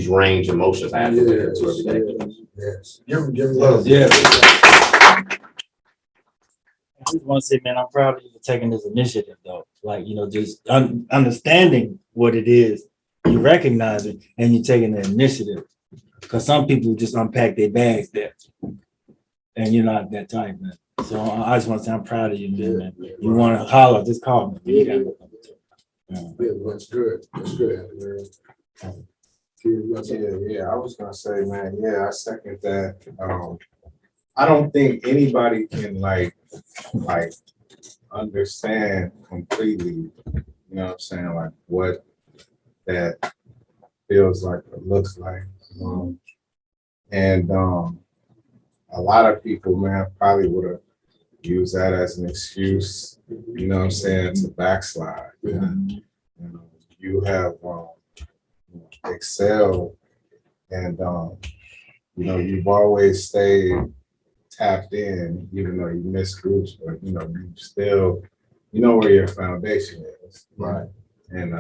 range emotions I have to live into every day. Yes. Give him love. Yeah. I just want to say, man, I'm proud of you for taking this initiative, though. Just understanding what it is, you recognize it, and you're taking the initiative. Because some people just unpack their bags there, and you're not that type, man. So I just want to say I'm proud of you, man. You want to holler, just call me. Yeah, that's good. That's good. Yeah. I was gonna say, man, I second that. I don't think anybody can understand completely, what I'm saying, what that feels like or looks like. And a lot of people, man, probably would have used that as an excuse, what I'm saying, to backslide. You have excelled and you've always stayed tapped in, even though you missed groups, but you know, you still, you know where your foundation is. Right. And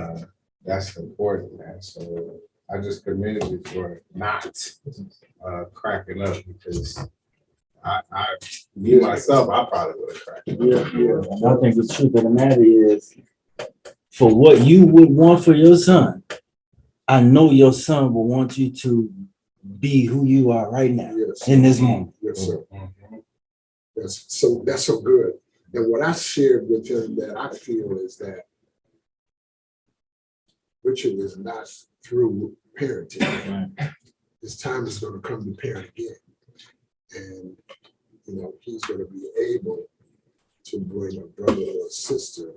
that's important, man. So I just commend you for not cracking up, because me myself, I probably would have cracked up. Yeah. I think the truth of the matter is, for what you would want for your son, I know your son will want you to be who you are right now, Yes. in this moment. Yes, sir. That's so good. And what I shared with him that I feel is that Richard is not through parenting. His time is going to come to parent again. And, you know, he's going to be able to bring a brother or a sister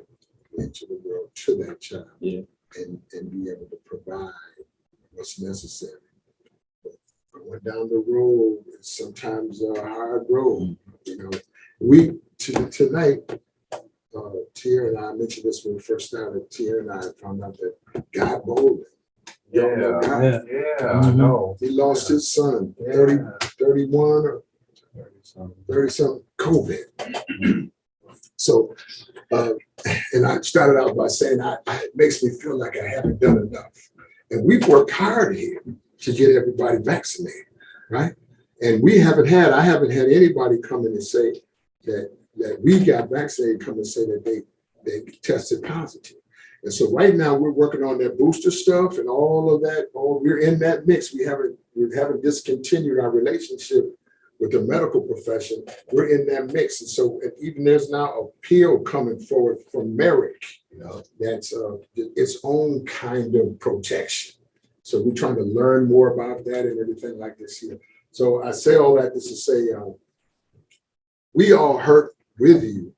into the world to that child, and be able to provide what's necessary. But going down the road is sometimes a hard road. You know, tonight, Tia and I mentioned this when we first started. Tia and I found out that Guy Bolden, I know. he lost his son, 31 or 30 something, COVID. So, and I started out by saying, it makes me feel like I haven't done enough. And we've worked hard here to get everybody vaccinated, right? And I haven't had anybody come in and say that we got vaccinated, come and say that they tested positive. And so right now we're working on that booster stuff and all of that. We're in that mix. We haven't discontinued our relationship with the medical profession. We're in that mix. And so even there's now a pill coming forward from Merrick, that's its own kind of protection. So we're trying to learn more about that and everything like this here. So I say all that just to say, we all hurt with you.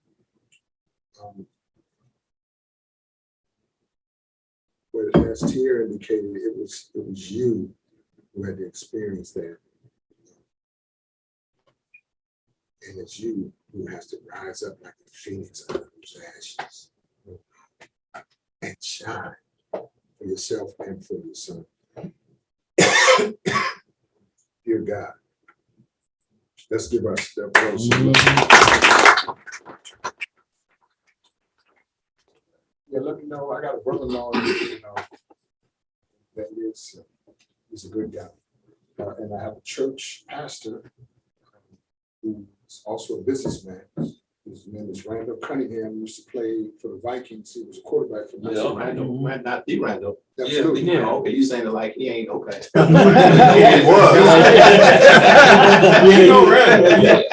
But as Tia indicated, it was you who had to experience that. And it's you who has to rise up like the phoenix out of those ashes and shine for yourself and for your son. Dear God, let's give our step closer. Yeah, let me know. I got a brother-in-law, that he's a good guy. And I have a church pastor who's also a businessman. His name is Randall Cunningham. He used to play for the Vikings. He was a quarterback for No, Randall, not the Randall. Absolutely. Yeah, okay, you saying it like he ain't okay.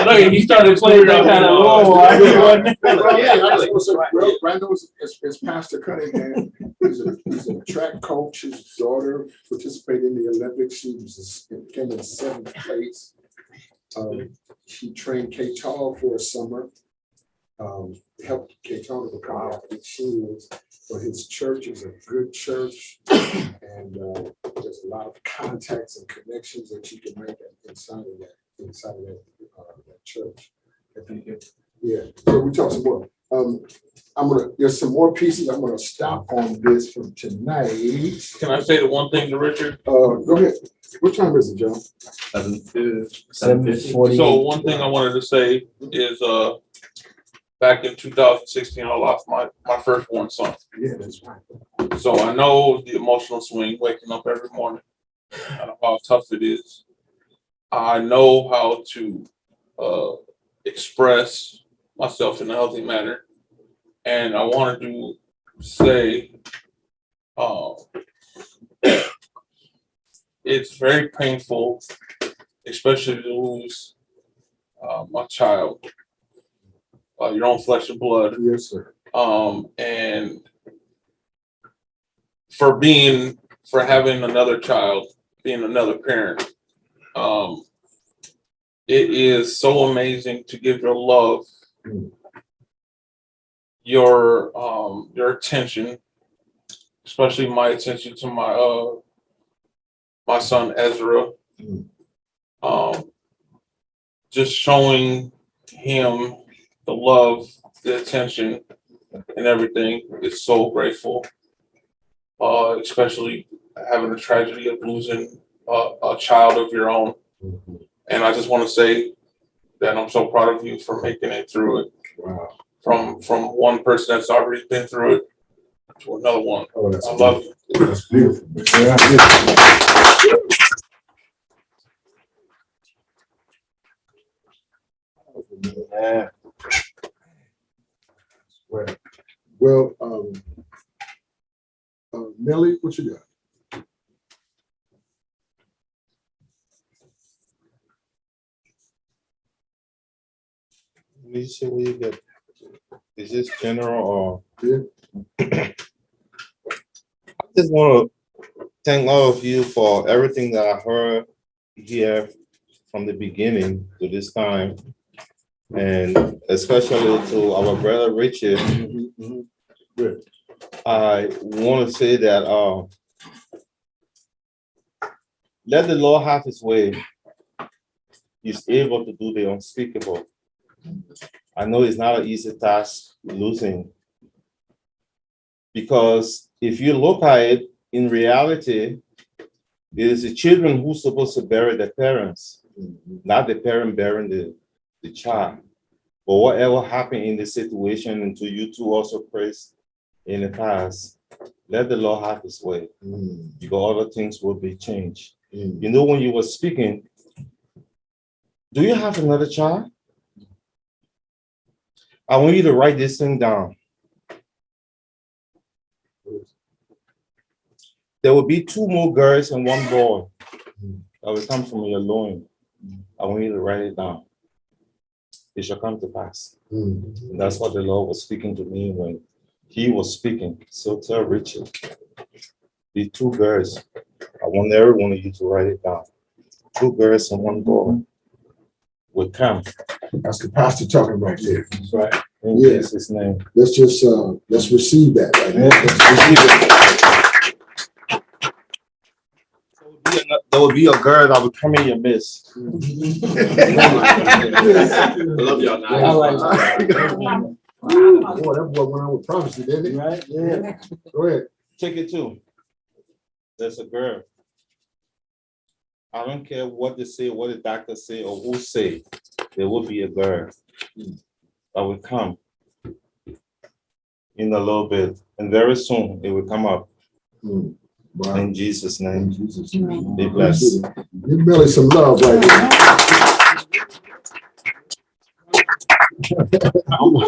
Look, he started playing that kind of role. Randall is Pastor Cunningham. He's a track coach. His daughter participated in the Olympics. She came in 7th place. She trained K-Tall for a summer. Helped K-Tall to become what she is. But his church is a good church, and there's a lot of contacts and connections that you can make inside of that church. Yeah. So we talk some more. There's some more pieces. I'm gonna stop on this for tonight. Can I say the one thing to Richard? Go ahead. What time is it, John? 7:40. So one thing I wanted to say is, back in 2016, I lost my firstborn son. Yeah, that's right. So I know the emotional swing, waking up every morning, I know how tough it is. I know how to express myself in a healthy manner. And I wanted to say, it's very painful, especially to lose my child, your own flesh and blood. Yes, sir. And for having another child, being another parent, it is so amazing to give your love, your attention, especially my attention to my son Ezra. Just showing him the love, the attention, and everything is so grateful. Especially having the tragedy of losing a child of your own. And I just want to say, that I'm so proud of you for making it through it. Wow. From one person that's already been through it to another one. Oh, that's I love you. That's beautiful. Yeah. Well, Nelly, what you got? We see what you get. Is this general or? Yeah. I just want to thank all of you for everything that I heard here from the beginning to this time, and especially to our brother Richard. I want to say that let the Lord have his way. He's able to do the unspeakable. I know it's not an easy task losing, because if you look at it in reality, it is the children who's supposed to bury their parents, not the parent burying the child. But whatever happened in the situation, until you two also praise in the past, let the Lord have his way, because other things will be changed. You know, when you were speaking, do you have another child? I want you to write this thing down. There will be 2 more girls and 1 boy that will come from your loin. I want you to write it down. It shall come to pass. And that's what the Lord was speaking to me when he was speaking. So tell Richard, the 2 girls, I want every one of you to write it down. 2 girls and 1 boy will come. That's the pastor talking about there. That's right. In Yeah. Jesus' name. Let's just let's receive that. Right now. Let's receive it. There will be a girl that will come in your midst. I love y'all now. Boy, that boy went on with prophecy, didn't he? Right? Yeah. Go ahead. Take it too. There's a girl. I don't care what they say, what the doctor say, or who say. There will be a girl that will come in a little bit, and very soon it will come up. Wow. In Jesus' name. In Jesus' name. Be blessed. Give Millie some love right there.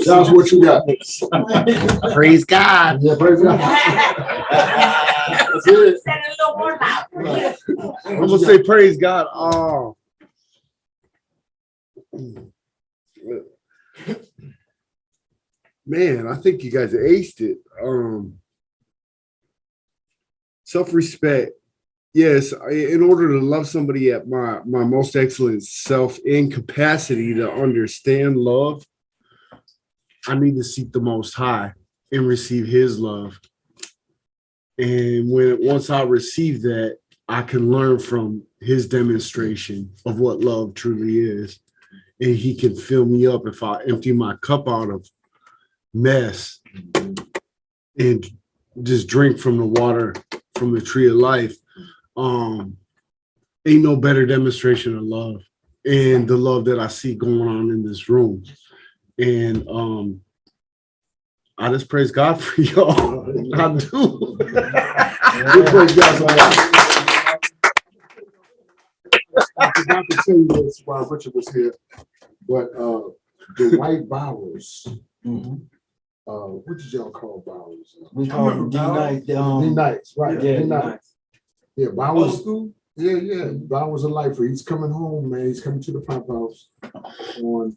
That's what you got. Praise God. Yeah, praise God. That's it. I'm gonna say praise God. Oh. Man, I think you guys aced it. Self-respect. Yes, in order to love somebody at my most excellent self in capacity to understand love, I need to seek the Most High and receive his love. And once I receive that, I can learn from his demonstration of what love truly is. And he can fill me up if I empty my cup out of mess and just drink from the water from the tree of life. Ain't no better demonstration of love and the love that I see going on in this room. And I just praise God for y'all. I do. We praise God for that. I forgot to tell you this while Richard was here, but the White Bowers, what did y'all call Bowers? We call them D-Night. D-Nights, right? Yeah, D-Nights. Yeah, Bowers. Yeah. Bowers a lifer. He's coming home, man. He's coming to the Pop House on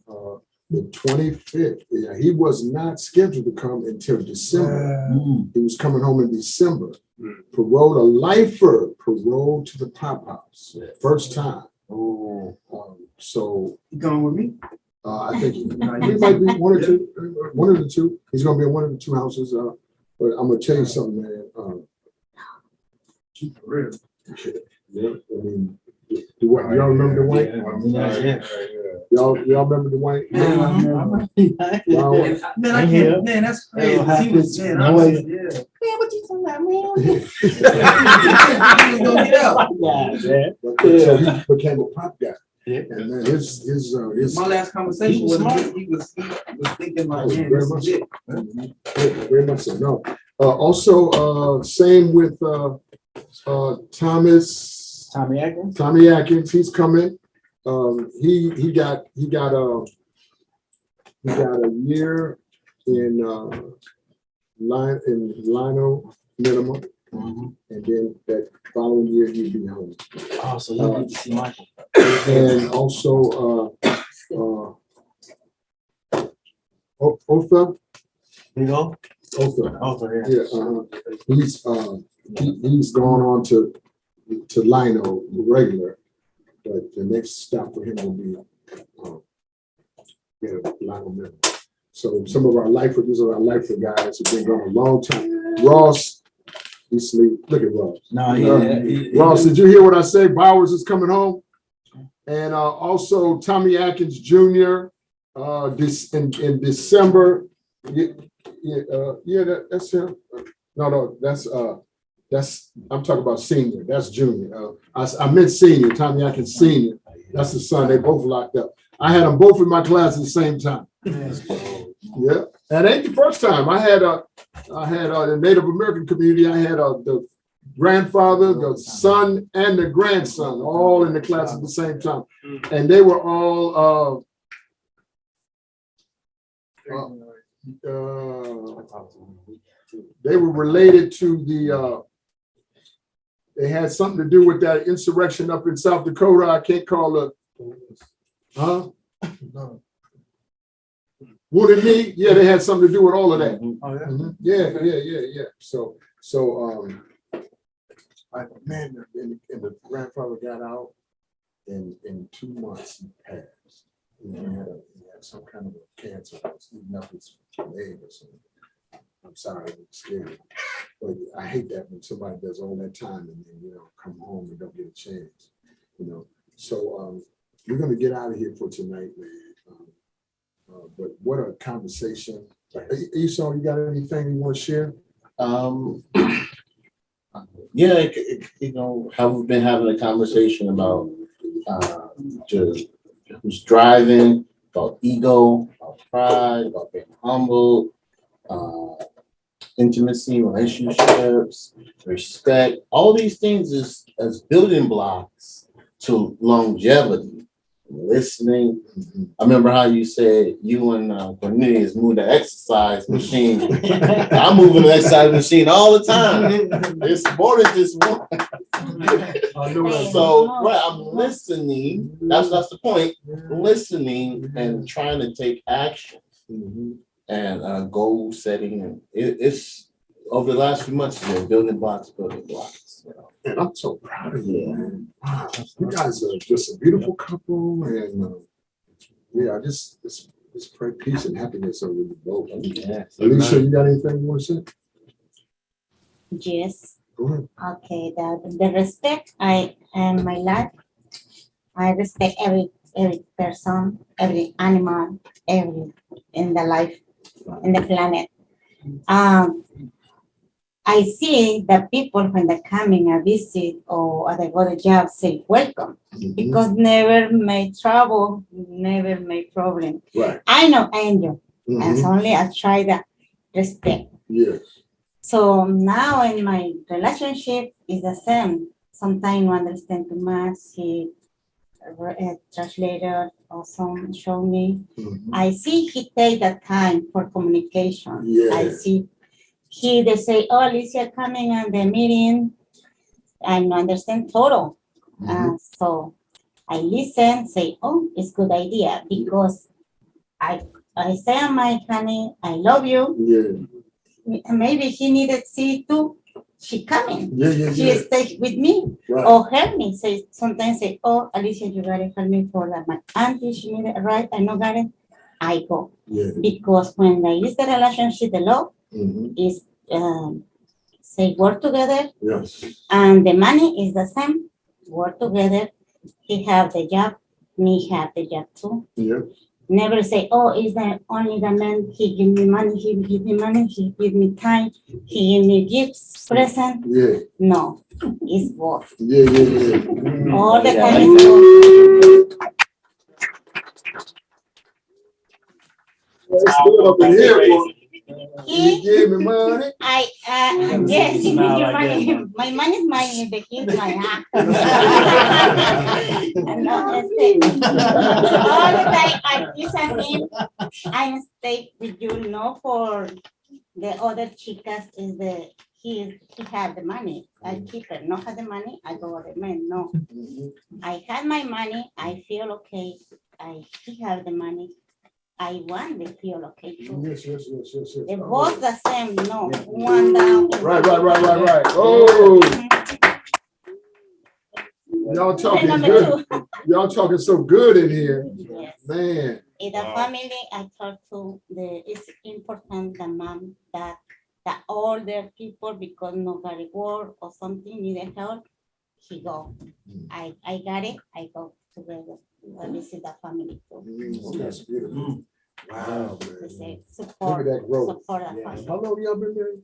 the 25th. Yeah, he was not scheduled to come until December. He was coming home in December. Paroled, a lifer, paroled to the Pop House. First time. So You going with me? I think he might be one of the two. He's gonna be in one of the 2 houses. But I'm gonna tell you something, man. Keep it real. Yeah, I mean, y'all remember Dwight? Y'all remember Dwight? Man, that's crazy. He was, man, I was, yeah. Man, what you talking about, man? So he became a pop guy. And then his My last conversation with him, he was thinking like, man, very this much is so. it. Yeah, very much so. No. Also, same with Tommy Atkins? Tommy Atkins. He's coming. He got a year in Lino minimum, and then that following year he'd be home. Oh, so you need to see Michael. And also Otha. You go? Otha. Otha, Yeah. He's gone on to Lino regular, but the next stop for him will be Lino minimum. So some of our lifer, these are our lifer guys who've been going a long time. Ross, he sleep. Look at Ross. No, Ross, did you hear what I say? Bowers is coming home. And also Tommy Atkins Jr. In December. That's him. No, that's I'm talking about senior. That's junior. I meant senior. Tommy Atkins Senior. That's the son. They both locked up. I had them both in my class at the same time. Yeah, that ain't the first time. I had the Native American community. I had the grandfather, the son, and the grandson all in the class at the same time, and they were all they were related to the. They had something to do with that insurrection up in South Dakota. I can't call it. Huh? No. Wounded Knee? Yeah, they had something to do with all of that. Oh, yeah. So, man, and the grandfather got out, and in 2 months he passed. He had some kind of a cancer. It was eating up his leg or something. I'm sorry, it was scary. But I hate that when somebody does all that time and then, come home and don't get a chance, So we're going to get out of here for tonight, man. But what a conversation. Esau, you got anything you want to share? Yeah, how we've been having a conversation about just who's driving, about ego, about pride, about being humble, intimacy, relationships, respect. All these things is as building blocks to longevity. Listening. I remember how you said you and Cornelius moved the exercise machine. I'm moving the exercise machine all the time. It's more than just one. So, right, I'm listening. That's the point. Listening and trying to take action and goal setting. And it's over the last few months, building blocks. And I'm so proud of you, man. Wow, you guys are just a beautiful couple, and just pray peace and happiness over you both. Yes. Alicia, you got anything you want to say? Yes. Go ahead. Okay. The respect in my life, I respect every person, every animal, every in the life, in the planet. I see that people when they're coming a visit or they go to job say welcome because never make trouble, never make problem. Right. I know angel, and so only I try that respect. Yes. So now in my relationship is the same. Sometimes I understand too much. He translator or some show me. I see he take the time for communication. Yeah. I see. They say, oh, Alicia coming on the meeting. I don't understand total. So I listen, say, oh, it's good idea because I say, my honey, I love you. Yeah. Maybe he needed to see too. She coming. Yeah. She stay with me. Right. Or help me. Say sometimes say, oh, Alicia, you gotta help me for that. My auntie, she needed right. I know got it. I go. Yeah. Because when I use the relationship, the love is say work together. Yes. And the money is the same. Work together. He have the job. Me have the job too. Yeah. Never say, oh, is that only the man? He give me money. He give me money. He give me time. He give me gifts, present. Yeah. No, it's both. Yeah. All the time is both. It's good up in here, boy. You give me money. Yes, give me Smile your like money. that, My money is mine, the kids mine. No, all the time I kiss him. I stay with you, no, for the other chicas is he had the money. I keep it, not have the money, I go with the man, no. I had my money, I feel okay. He have the money. I want to feel okay too. Yes. They both the same, no, one down. Right. Oh, y'all talking Number good. two. Y'all talking so good in here, Yes. man. In the family, I talk to it's important the mom that the older people because nobody work or something need help, he go. I got it, I go together. I visit the family too. That's beautiful. Wow, man. They say Look support, at that growth. support the family. How long y'all been married?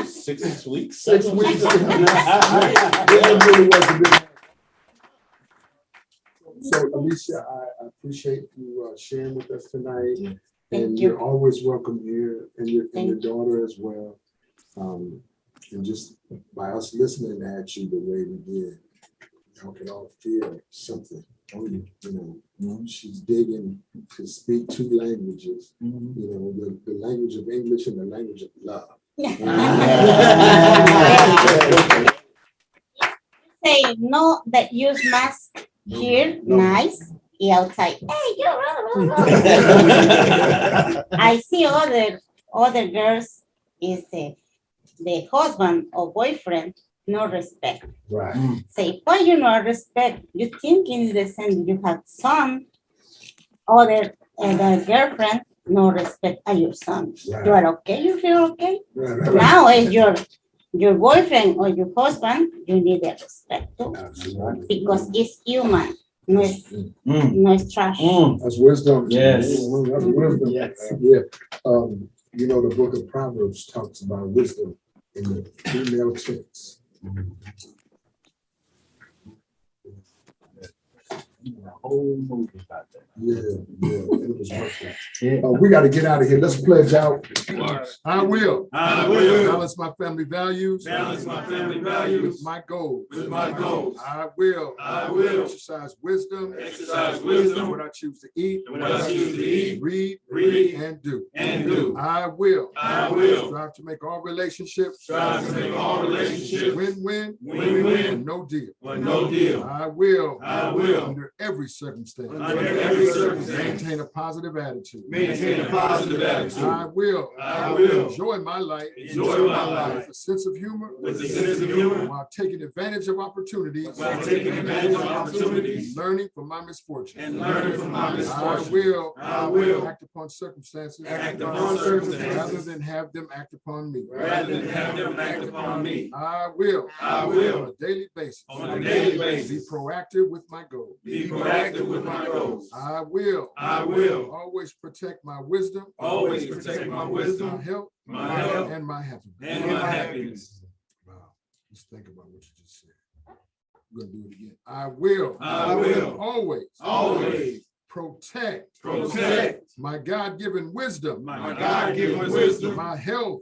6 weeks. 6 weeks. Yeah, really wasn't been. So Alicia, I appreciate you sharing with us tonight. And you're always welcome here, and your daughter as well. And just by us listening at you the way we did, y'all can all feel something. You know, she's digging to speak 2 languages. You know, the language of English and the language of love. Say no that use mask here, nice. Outside, hey, I see other girls is the husband or boyfriend no respect. Right. Say why you no respect? You thinking the same? You have son, other the girlfriend no respect at your son. Right. You are okay. You feel okay. Right. Now is your boyfriend or your husband, you need the respect too, because it's human. No es trash. That's wisdom. Yes. That's wisdom. Yes. Yeah. You know, the book of Proverbs talks about wisdom in the female tense. A whole movie about that. Yeah, it was worth it. We got to get out of here. Let's pledge out. I will balance my family values. With my goals. I will exercise wisdom. What I choose to eat. Read and do. I will strive to make all relationships. Win-win. And no deal. I will under every circumstance. Maintain a positive attitude. I will enjoy my life. With a sense of humor. While taking advantage of opportunities. Learning from my misfortune. I will act upon circumstances. Rather than have them act upon me. I will on a daily basis. Be proactive with my goals. I will always protect my wisdom. My health. And my happiness. Wow. Just think about what you just said. We're gonna do it again. I will always protect my God-given wisdom. My health.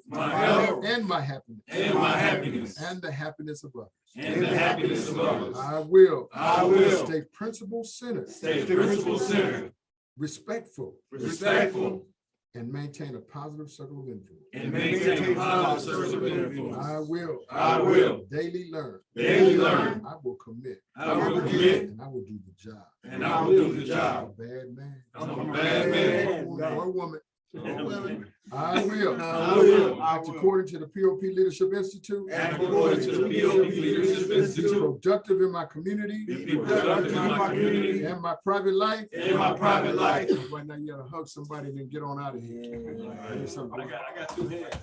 And my happiness. And the happiness of others. I will stay principle-centered. Respectful. And maintain a positive circle of influence. I will daily learn. I will commit. And I will do the job. I'm a bad man. Or woman. I will act according to the POP Leadership Institute. Be productive in my community. And my private life. Right now, you gotta hug somebody and then get on out of here. I got 2 hands.